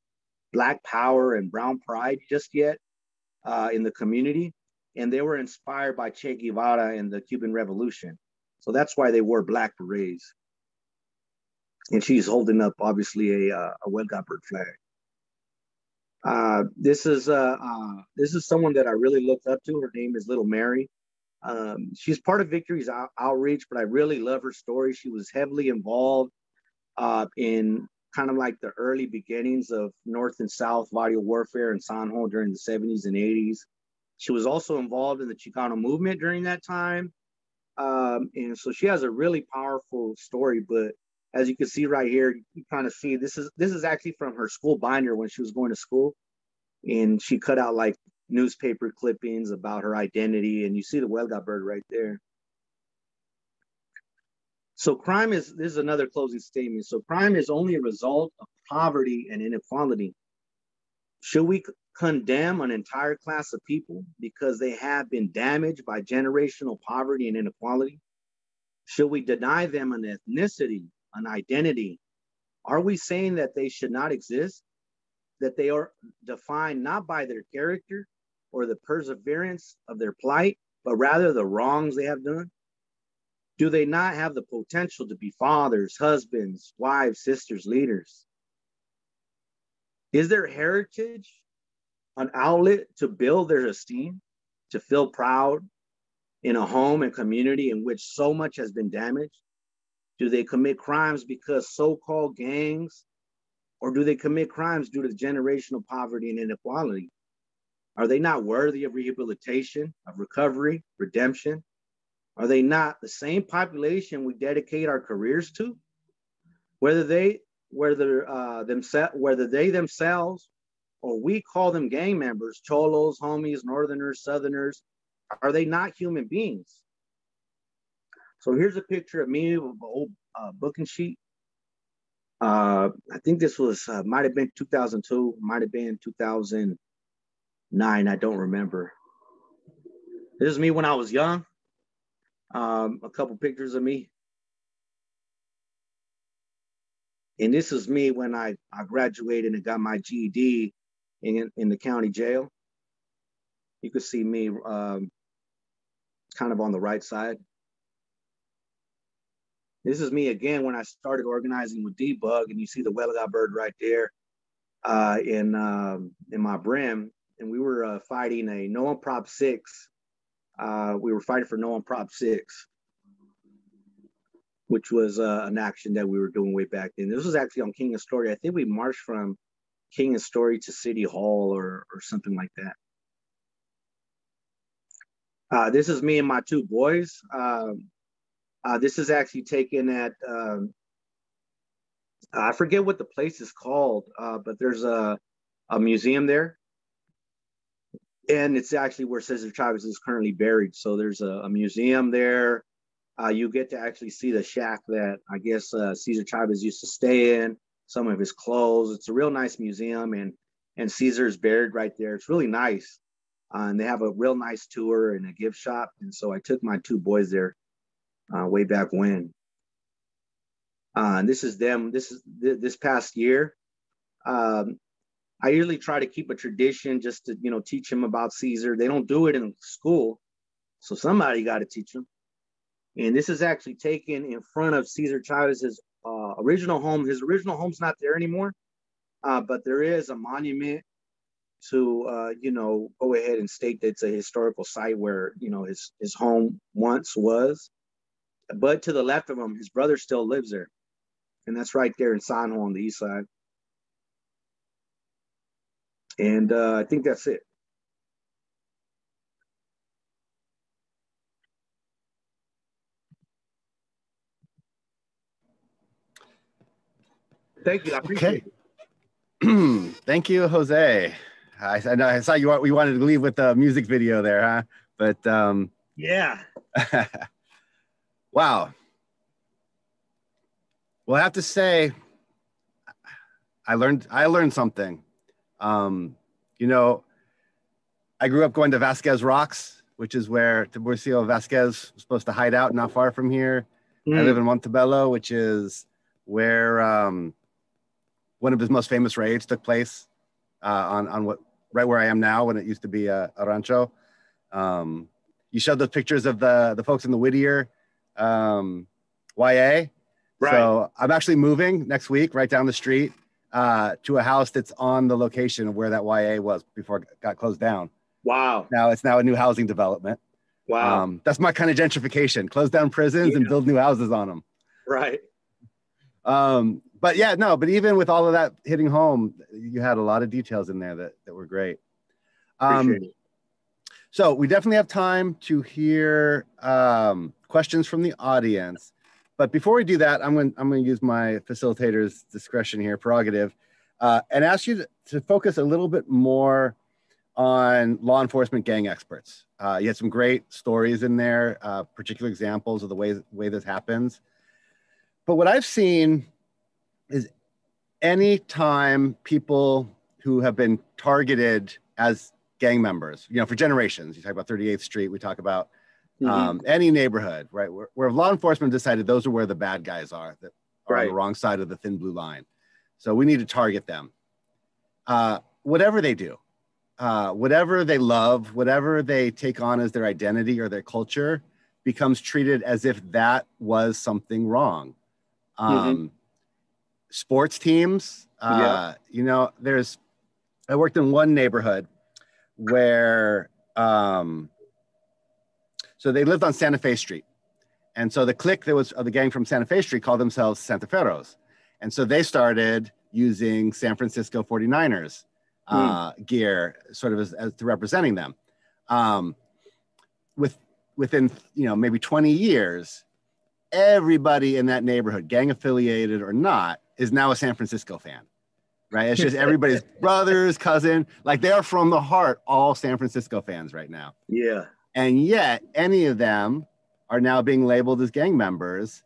Black power and brown pride just yet. In the community, and they were inspired by Che Guevara and the Cuban Revolution. So that's why they wore Black Berets. And she's holding up, obviously, a huelga bird flag. This is someone that I really looked up to. Her name is Little Mary. She's part of Victory's outreach, but I really love her story. She was heavily involved in kind of like the early beginnings of North and South barrio warfare in San Juan during the 70s and 80s. She was also involved in the Chicano movement during that time. And so she has a really powerful story, but as you can see right here, you kind of see this is actually from her school binder when she was going to school. And she cut out like newspaper clippings about her identity. And you see the huelga bird right there. So this is another closing statement. So crime is only a result of poverty and inequality. Should we condemn an entire class of people because they have been damaged by generational poverty and inequality? Should we deny them an ethnicity, an identity? Are we saying that they should not exist? That they are defined not by their character or the perseverance of their plight, but rather the wrongs they have done? Do they not have the potential to be fathers, husbands, wives, sisters, leaders? Is their heritage an outlet to build their esteem, to feel proud in a home and community in which so much has been damaged? Do they commit crimes because so-called gangs, or do they commit crimes due to generational poverty and inequality? Are they not worthy of rehabilitation, of recovery, redemption? Are they not the same population we dedicate our careers to? Whether they themselves or we call them gang members, cholos, homies, northerners, southerners, are they not human beings? So here's a picture of me with an old booking sheet. I think this was, might have been 2002, might have been 2009, I don't remember. This is me when I was young. A couple pictures of me. And this is me when I graduated and got my GED in the county jail. You could see me kind of on the right side. This is me again when I started organizing with D-Bug, and you see the Welaga bird right there in my brim. And we were fighting a No on Prop 6. We were fighting for No on Prop 6, which was an action that we were doing way back then. This was actually on King and Story. I think we marched from King and Story to City Hall or something like that. This is me and my two boys. This is actually taken at, I forget what the place is called, but there's a museum there. And it's actually where Cesar Chavez is currently buried. So there's a museum there. You get to actually see the shack that I guess Cesar Chavez used to stay in, some of his clothes. It's a real nice museum, and Cesar's buried right there. It's really nice. And they have a real nice tour and a gift shop. And so I took my two boys there way back when. And this is them. This past year. I usually try to keep a tradition just to, teach them about Caesar. They don't do it in school, so somebody got to teach them. And this is actually taken in front of Cesar Chavez's original home. His original home's not there anymore, but there is a monument to, go ahead and state that it's a historical site where, his home once was. But to the left of him, his brother still lives there. And that's right there in San Juan on the east side. And I think that's it. Thank you. I appreciate it. Thank you, Jose. I know I saw we wanted to leave with the music video there, huh? But yeah. Wow. Well, I have to say, I learned something. I grew up going to Vasquez Rocks, which is where Tiburcio Vasquez was supposed to hide out not far from here. I live in Montebello, which is where one of his most famous raids took place on right where I am now, when it used to be a rancho. You showed those pictures of the folks in the Whittier YA. Right. So I'm actually moving next week right down the street to a house that's on the location of where that YA was before it got closed down. Wow. Now it's a new housing development. Wow. That's my kind of gentrification: close down prisons and build new houses on them. Right. But even with all of that hitting home, you had a lot of details in there that were great. Appreciate it. So we definitely have time to hear questions from the audience. But before we do that, I'm going to use my facilitator's discretion here, prerogative, and ask you to focus a little bit more on law enforcement gang experts. You had some great stories in there, particular examples of the way this happens. But what I've seen is anytime people who have been targeted as gang members, you know, for generations. You talk about 38th Street, we talk about any neighborhood, right? Where law enforcement decided those are where the bad guys are, that are on the wrong side of the thin blue line. So we need to target them. Whatever they do, whatever they love, whatever they take on as their identity or their culture becomes treated as if that was something wrong. Sports teams, you know, I worked in one neighborhood where, so they lived on Santa Fe Street. And so the clique that was of the gang from Santa Fe Street called themselves Santa Feros. And so they started using San Francisco 49ers gear, sort of as to representing them. Within, you know, maybe 20 years, everybody in that neighborhood, gang affiliated or not, is now a San Francisco fan, right? It's just everybody's brothers, cousin, like they are from the heart, all San Francisco fans right now. Yeah. And yet any of them are now being labeled as gang members,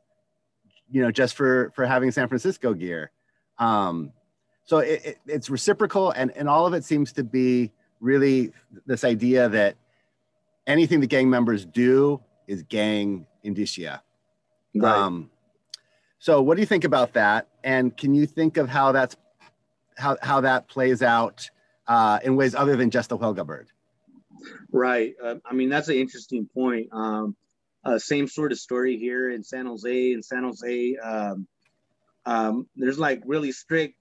you know, just for having San Francisco gear. So it's reciprocal, and all of it seems to be really this idea that anything the gang members do is gang indicia. Right. So what do you think about that? And can you think of how that plays out in ways other than just the Huelga bird? Right. I mean, that's an interesting point. Same sort of story here in San Jose. In San Jose, there's like really strict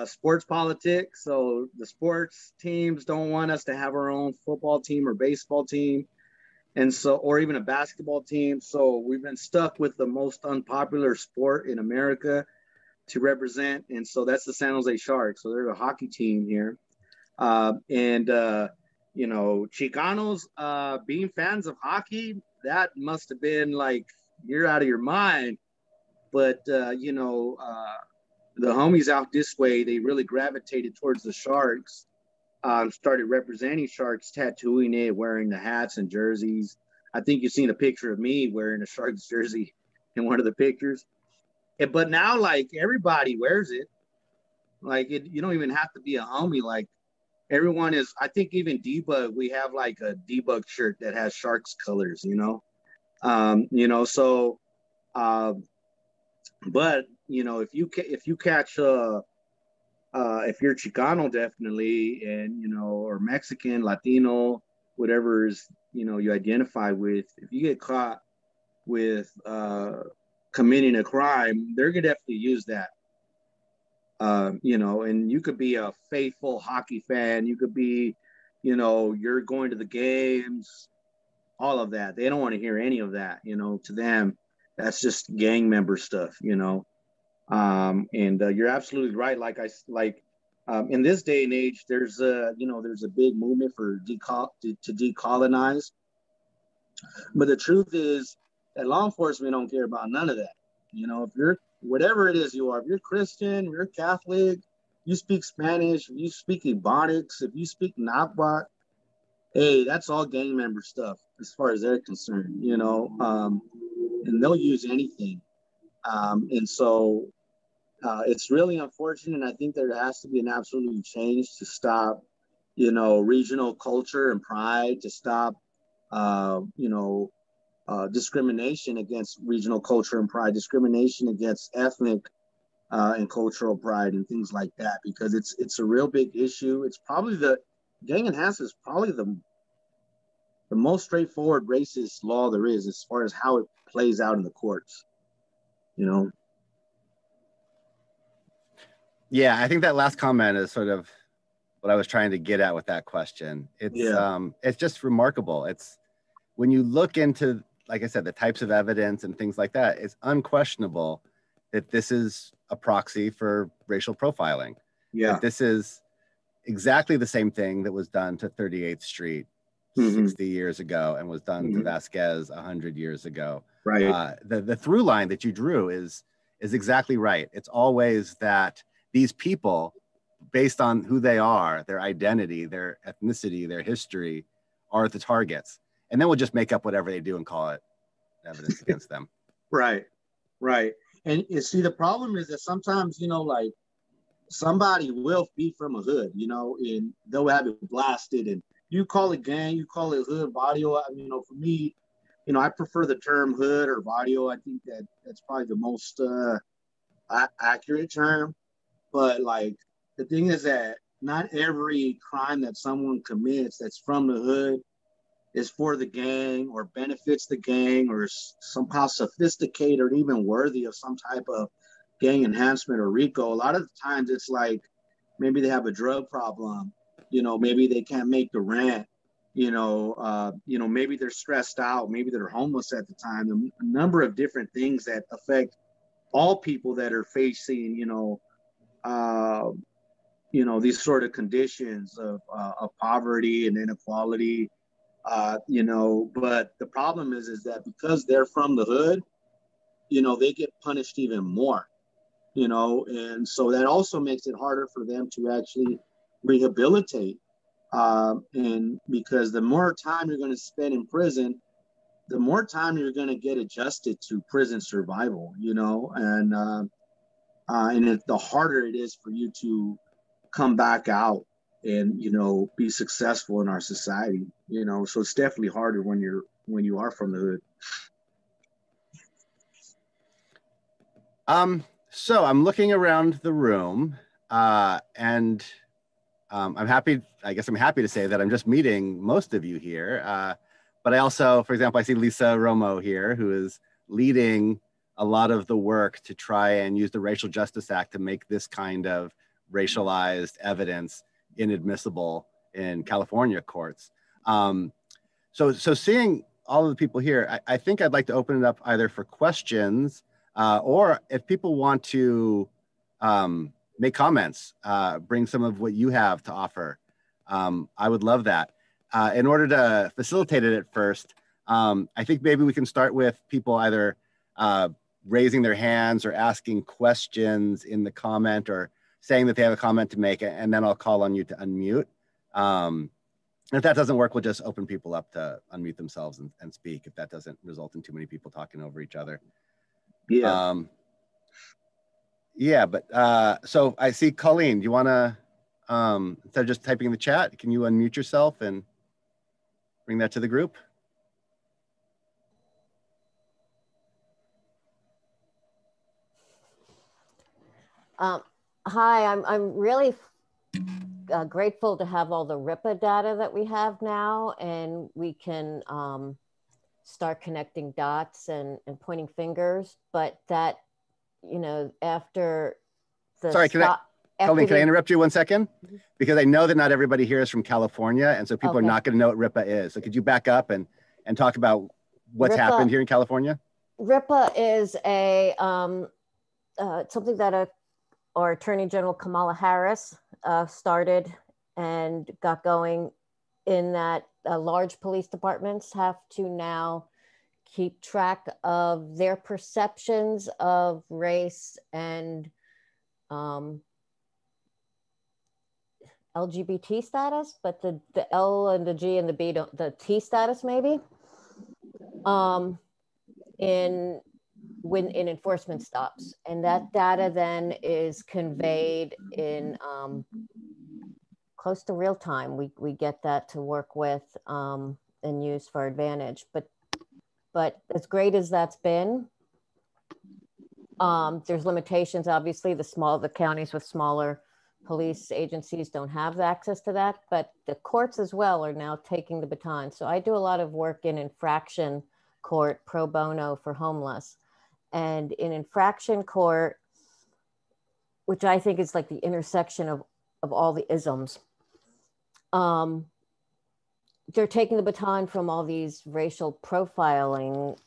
sports politics. So the sports teams don't want us to have our own football team or baseball team. And so, or even a basketball team. So we've been stuck with the most unpopular sport in America to represent. And so that's the San Jose Sharks. So they're a hockey team here. You know, Chicanos being fans of hockey, that must have been like, you're out of your mind. But, you know, the homies out this way, they really gravitated towards the Sharks. Started representing Sharks, tattooing it, wearing the hats and jerseys. I think you've seen a picture of me wearing a Sharks jersey in one of the pictures. But now, like, everybody wears it. Like, you don't even have to be a homie. Like, everyone is, I think even Debug, we have like a Debug shirt that has Sharks colors, you know? You know, so, but, you know, if you catch if you're Chicano, definitely, and, you know, or Mexican, Latino, whatever is, you know, you identify with, if you get caught with committing a crime, they're going to definitely use that. You know, and you could be a faithful hockey fan. You could be, you know, you're going to the games, all of that. They don't want to hear any of that, you know, to them. That's just gang member stuff, you know. You're absolutely right. In this day and age, there's a big movement for to decolonize. But the truth is that law enforcement don't care about none of that. You know, if you're whatever it is you are, if you're Christian, you're Catholic, you speak Spanish, if you speak Ebonics, if you speak Nahuatl, hey, that's all gang member stuff as far as they're concerned, you know, and they'll use anything. It's really unfortunate. And I think there has to be an absolute change to stop, you know, regional culture and pride, to stop, discrimination against regional culture and pride, discrimination against ethnic and cultural pride and things like that, because it's a real big issue. It's probably gang enhancement is probably the most straightforward racist law there is as far as how it plays out in the courts, you know? Yeah, I think that last comment is sort of what I was trying to get at with that question. It's just remarkable. It's when you look into, like I said, the types of evidence and things like that, it's unquestionable that this is a proxy for racial profiling. Yeah. That this is exactly the same thing that was done to 38th Street 60 years ago and was done to Vasquez 100 years ago. Right. The through line that you drew is exactly right. It's always that these people, based on who they are, their identity, their ethnicity, their history, are the targets. And then we'll just make up whatever they do and call it evidence against them. Right. And you see, the problem is that sometimes, you know, like somebody will be from a hood, you know, and they'll have it blasted. And you call it gang, you call it hood, barrio. You know, for me, you know, I prefer the term hood or barrio. I think that that's probably the most accurate term. But like the thing is that not every crime that someone commits that's from the hood is for the gang or benefits the gang or somehow sophisticated or even worthy of some type of gang enhancement or RICO. A lot of the times it's like maybe they have a drug problem, you know, maybe they can't make the rent, you know, maybe they're stressed out, maybe they're homeless at the time. A number of different things that affect all people that are facing, these sort of conditions of poverty and inequality, but the problem is that because they're from the hood, you know, they get punished even more, you know, and so that also makes it harder for them to actually rehabilitate. And because the more time you're going to spend in prison, the more time you're going to get adjusted to prison survival, you know, and the harder it is for you to come back out and, you know, be successful in our society, you know. So it's definitely harder when you are from the hood. So I'm looking around the room, and I'm happy to say that I'm just meeting most of you here. But I also, for example, I see Lisa Romo here, who is leading a lot of the work to try and use the Racial Justice Act to make this kind of racialized evidence inadmissible in California courts. So seeing all of the people here, I think I'd like to open it up either for questions or if people want to make comments, bring some of what you have to offer. I would love that. In order to facilitate it at first, I think maybe we can start with people either raising their hands or asking questions in the comment or saying that they have a comment to make, and then I'll call on you to unmute. If that doesn't work, we'll just open people up to unmute themselves and speak if that doesn't result in too many people talking over each other. Yeah. So I see Colleen, do you want to, instead of just typing in the chat, can you unmute yourself and bring that to the group? Hi, I'm really grateful to have all the RIPA data that we have now, and we can start connecting dots and pointing fingers, but that, you know, after the Sorry, Colleen, can I interrupt you 1 second? Because I know that not everybody here is from California, and so people are not going to know what RIPA is. So could you back up and talk about what's happened here in California? RIPA is a something that our Attorney General Kamala Harris started and got going, in that large police departments have to now keep track of their perceptions of race and LGBT status, but the L and the G and the B don't, the T status maybe, in enforcement stops. And that data then is conveyed in close to real time. We get that to work with and use for advantage. But as great as that's been, there's limitations. Obviously, the counties with smaller police agencies don't have access to that, but the courts as well are now taking the baton. So I do a lot of work in infraction court pro bono for homeless. And in infraction court, which I think is like the intersection of all the isms, they're taking the baton from all these racial profiling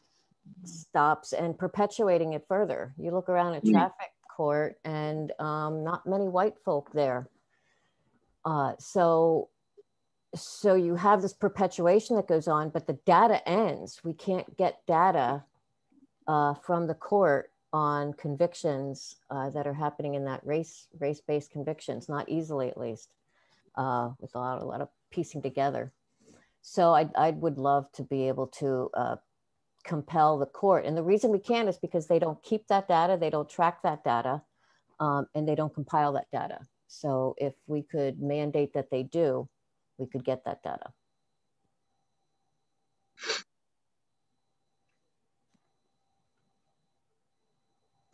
stops and perpetuating it further. You look around at traffic court and not many white folk there. So you have this perpetuation that goes on, but the data ends. We can't get data from the court on convictions that are happening in that race-based convictions, not easily at least, with a lot of piecing together. So I would love to be able to compel the court. And the reason we can't is because they don't keep that data, they don't track that data. and they don't compile that data. So if we could mandate that they do, we could get that data.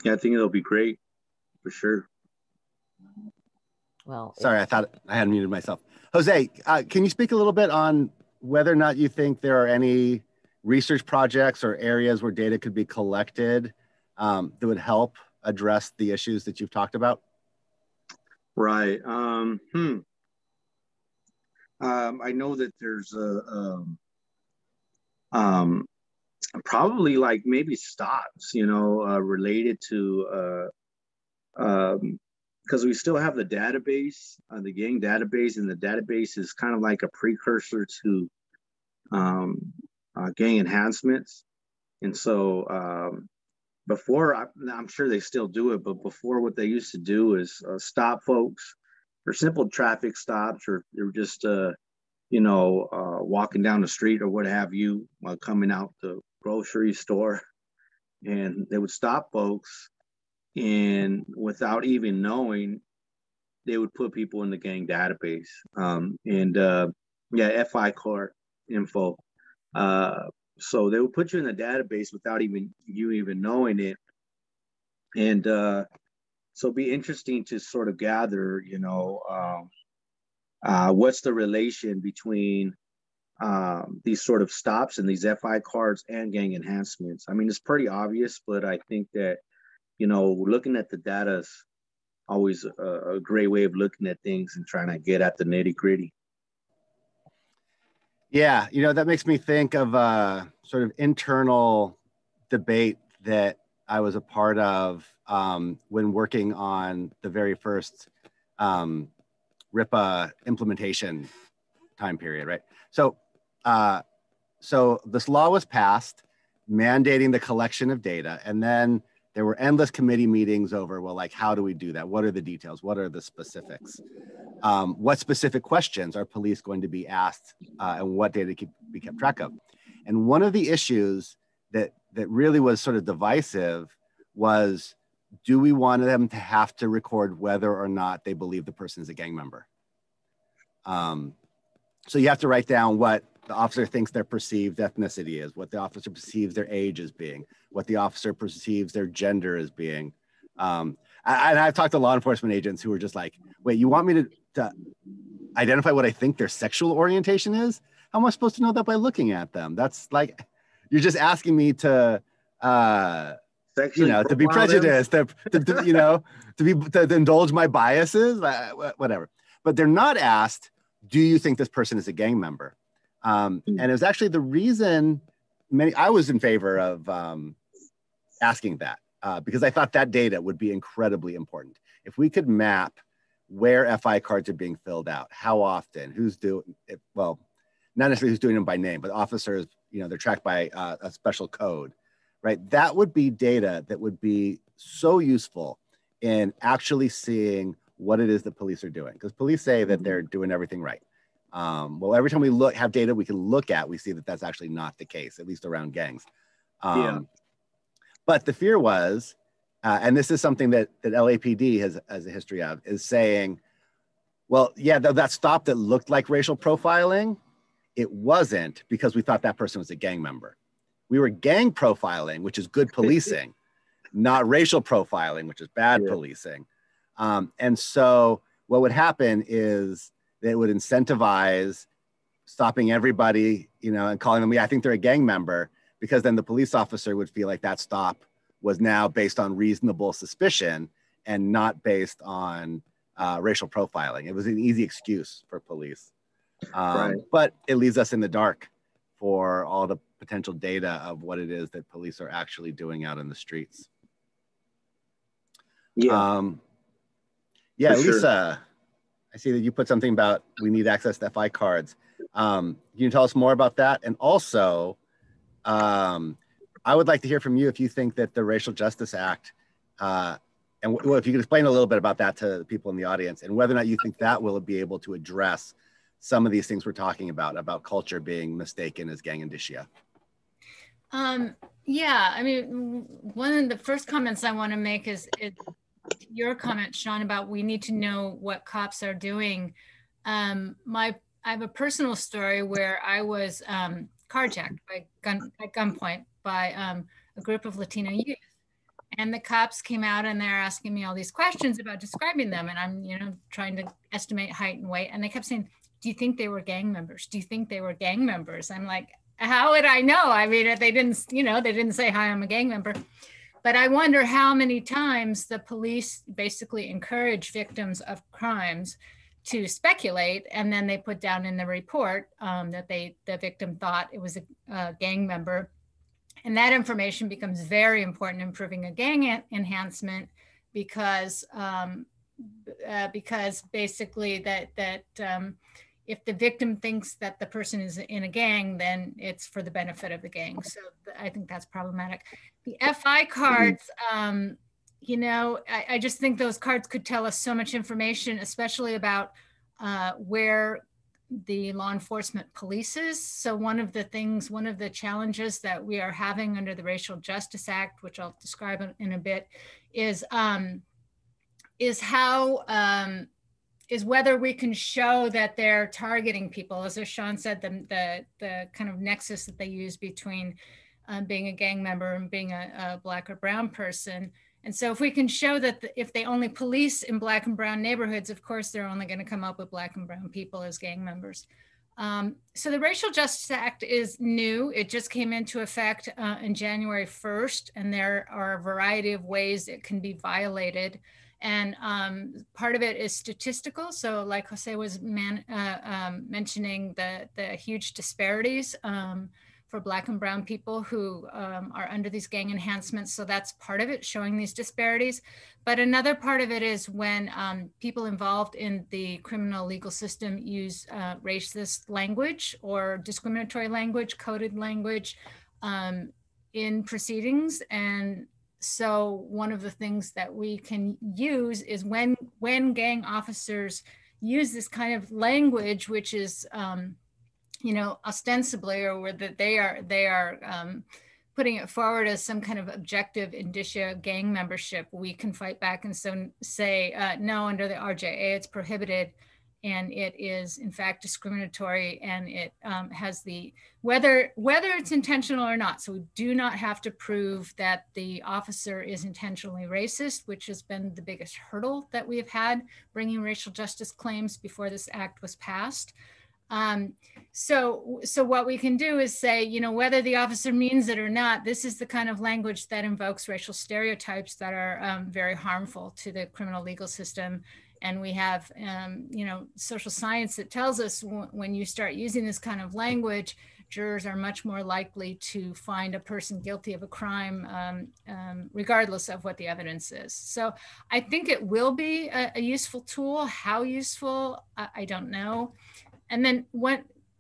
Yeah, I think it'll be great for sure. Well, sorry, I thought I had muted myself. Jose, can you speak a little bit on whether or not you think there are any research projects or areas where data could be collected that would help address the issues that you've talked about? Right. I know that there's probably like maybe stops, related to because we still have the database, the gang database, and the database is kind of like a precursor to gang enhancements. And so before, I'm sure they still do it, but before what they used to do is stop folks for simple traffic stops, or just walking down the street or what have you, while coming out the grocery store, and they would stop folks, and without even knowing, they would put people in the gang database, FI card info. So they would put you in the database without you even knowing it, and so it'd be interesting to sort of gather, what's the relation between these sort of stops and these FI cards and gang enhancements. I mean, it's pretty obvious, but I think that, looking at the data is always a great way of looking at things and trying to get at the nitty gritty. Yeah, that makes me think of a sort of internal debate that I was a part of when working on the very first RIPA implementation time period, right? So this law was passed mandating the collection of data, and then there were endless committee meetings over, well, like, how do we do that? What are the details? What are the specifics? What specific questions are police going to be asked, and what data can be kept track of? And one of the issues that really was sort of divisive was, do we want them to have to record whether or not they believe the person is a gang member? So you have to write down what the officer thinks their perceived ethnicity is, what the officer perceives their age as being, what the officer perceives their gender as being. And I've talked to law enforcement agents who are just like, wait, you want me to identify what I think their sexual orientation is? How am I supposed to know that by looking at them? That's like, you're just asking me to be prejudiced, to indulge my biases, whatever. But they're not asked, do you think this person is a gang member? And it was actually the reason I was in favor of asking that, because I thought that data would be incredibly important. If we could map where FI cards are being filled out, how often, who's doing it, well, not necessarily who's doing them by name, but officers, they're tracked by a special code, right? That would be data that would be so useful in actually seeing what it is that police are doing. Because police say that they're doing everything right. Well, every time we have data we can look at, we see that that's actually not the case, at least around gangs. But the fear was, and this is something that LAPD has a history of, is saying, well, yeah, that stop that looked like racial profiling, it wasn't, because we thought that person was a gang member. We were gang profiling, which is good policing, not racial profiling, which is bad policing. And so what would happen is they would incentivize stopping everybody, and calling them, I think they're a gang member, because then the police officer would feel like that stop was now based on reasonable suspicion and not based on racial profiling. It was an easy excuse for police. But it leaves us in the dark for all the potential data of what it is that police are actually doing out in the streets. Lisa, I see that you put something about we need access to FI cards. Can you tell us more about that? And also, I would like to hear from you if you think that the Racial Justice Act, and if you could explain a little bit about that to the people in the audience, and whether or not you think that will be able to address some of these things we're talking about culture being mistaken as gang indicia. Yeah, I mean, one of the first comments I want to make is your comment, Sean, about we need to know what cops are doing. I have a personal story where I was carjacked at gunpoint by a group of Latino youth. And the cops came out and they're asking me all these questions about describing them. And I'm, trying to estimate height and weight. And they kept saying, do you think they were gang members? Do you think they were gang members? I'm like, how would I know? I mean, they didn't say, hi, I'm a gang member. But I wonder how many times the police basically encourage victims of crimes to speculate, and then they put down in the report that the victim thought it was a gang member. And that information becomes very important in proving a gang enhancement because basically that if the victim thinks that the person is in a gang, then it's for the benefit of the gang. So I think that's problematic. The FI cards, I just think those cards could tell us so much information, especially about where the law enforcement polices. So one of the challenges that we are having under the Racial Justice Act, which I'll describe in a bit, is whether we can show that they're targeting people. As Sean said, the kind of nexus that they use between being a gang member and being a Black or brown person. And so if we can show that if they only police in Black and brown neighborhoods, of course, they're only going to come up with Black and brown people as gang members. So the Racial Justice Act is new. It just came into effect in January 1st, and there are a variety of ways it can be violated. And part of it is statistical. So like Jose was mentioning, the huge disparities for Black and brown people who are under these gang enhancements. So that's part of it, showing these disparities. But another part of it is when people involved in the criminal legal system use racist language or discriminatory language, coded language in proceedings. And so one of the things that we can use is when gang officers use this kind of language, which is ostensibly, or where that they are putting it forward as some kind of objective indicia of gang membership, we can fight back and say, no, under the RJA, it's prohibited. And it is in fact discriminatory, and it has whether it's intentional or not. So we do not have to prove that the officer is intentionally racist, which has been the biggest hurdle that we have had bringing racial justice claims before this act was passed. So what we can do is say, whether the officer means it or not, this is the kind of language that invokes racial stereotypes that are very harmful to the criminal legal system. And we have, social science that tells us when you start using this kind of language, jurors are much more likely to find a person guilty of a crime, regardless of what the evidence is. So I think it will be a useful tool. How useful, I don't know. And then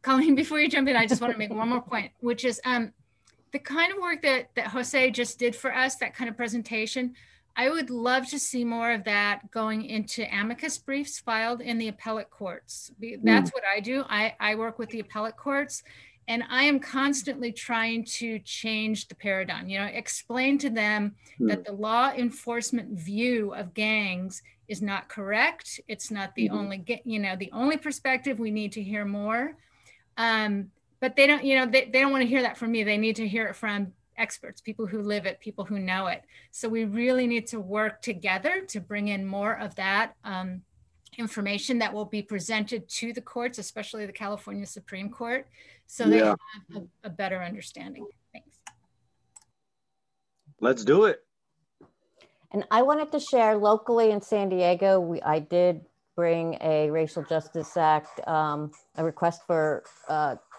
Colleen, before you jump in, I just want to make one more point, which is the kind of work that Jose just did for us, that kind of presentation. I would love to see more of that going into amicus briefs filed in the appellate courts. That's what I do. I work with the appellate courts, and I am constantly trying to change the paradigm, explain to them that the law enforcement view of gangs is not correct. It's not the only, the only perspective. We need to hear more. But they don't, they don't want to hear that from me. They need to hear it from experts, people who live it, people who know it. So we really need to work together to bring in more of that information that will be presented to the courts, especially the California Supreme Court, so they have a better understanding. Thanks. Let's do it. And I wanted to share locally in San Diego, I did bring a Racial Justice Act, a request for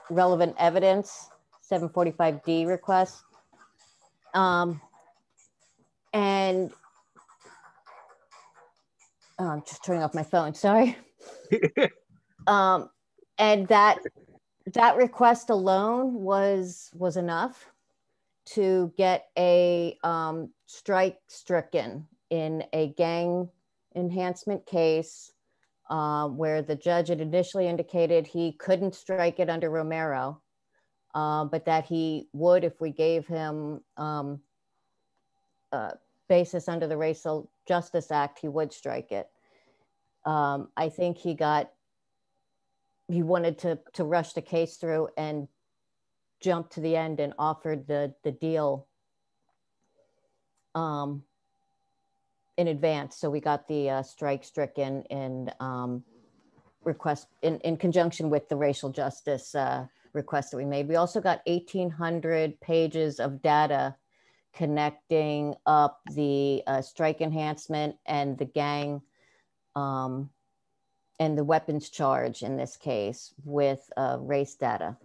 relevant evidence, 745D request. And I'm just turning off my phone, sorry. And that request alone was enough to get a strike stricken in a gang enhancement case where the judge had initially indicated he couldn't strike it under Romero, but that he would if we gave him basis under the Racial Justice Act, he would strike it. I think he wanted to rush the case through and jump to the end and offered the deal in advance. So we got the strike stricken in request in conjunction with the racial justice request that we made. We also got 1,800 pages of data connecting up the strike enhancement and the gang and the weapons charge in this case with race data.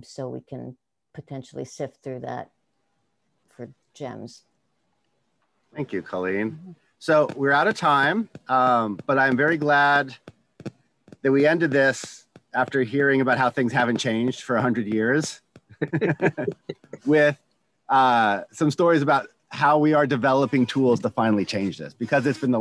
So we can potentially sift through that for gems. Thank you, Colleen. So we're out of time, but I'm very glad that we ended this after hearing about how things haven't changed for 100 years with some stories about how we are developing tools to finally change this, because it's been the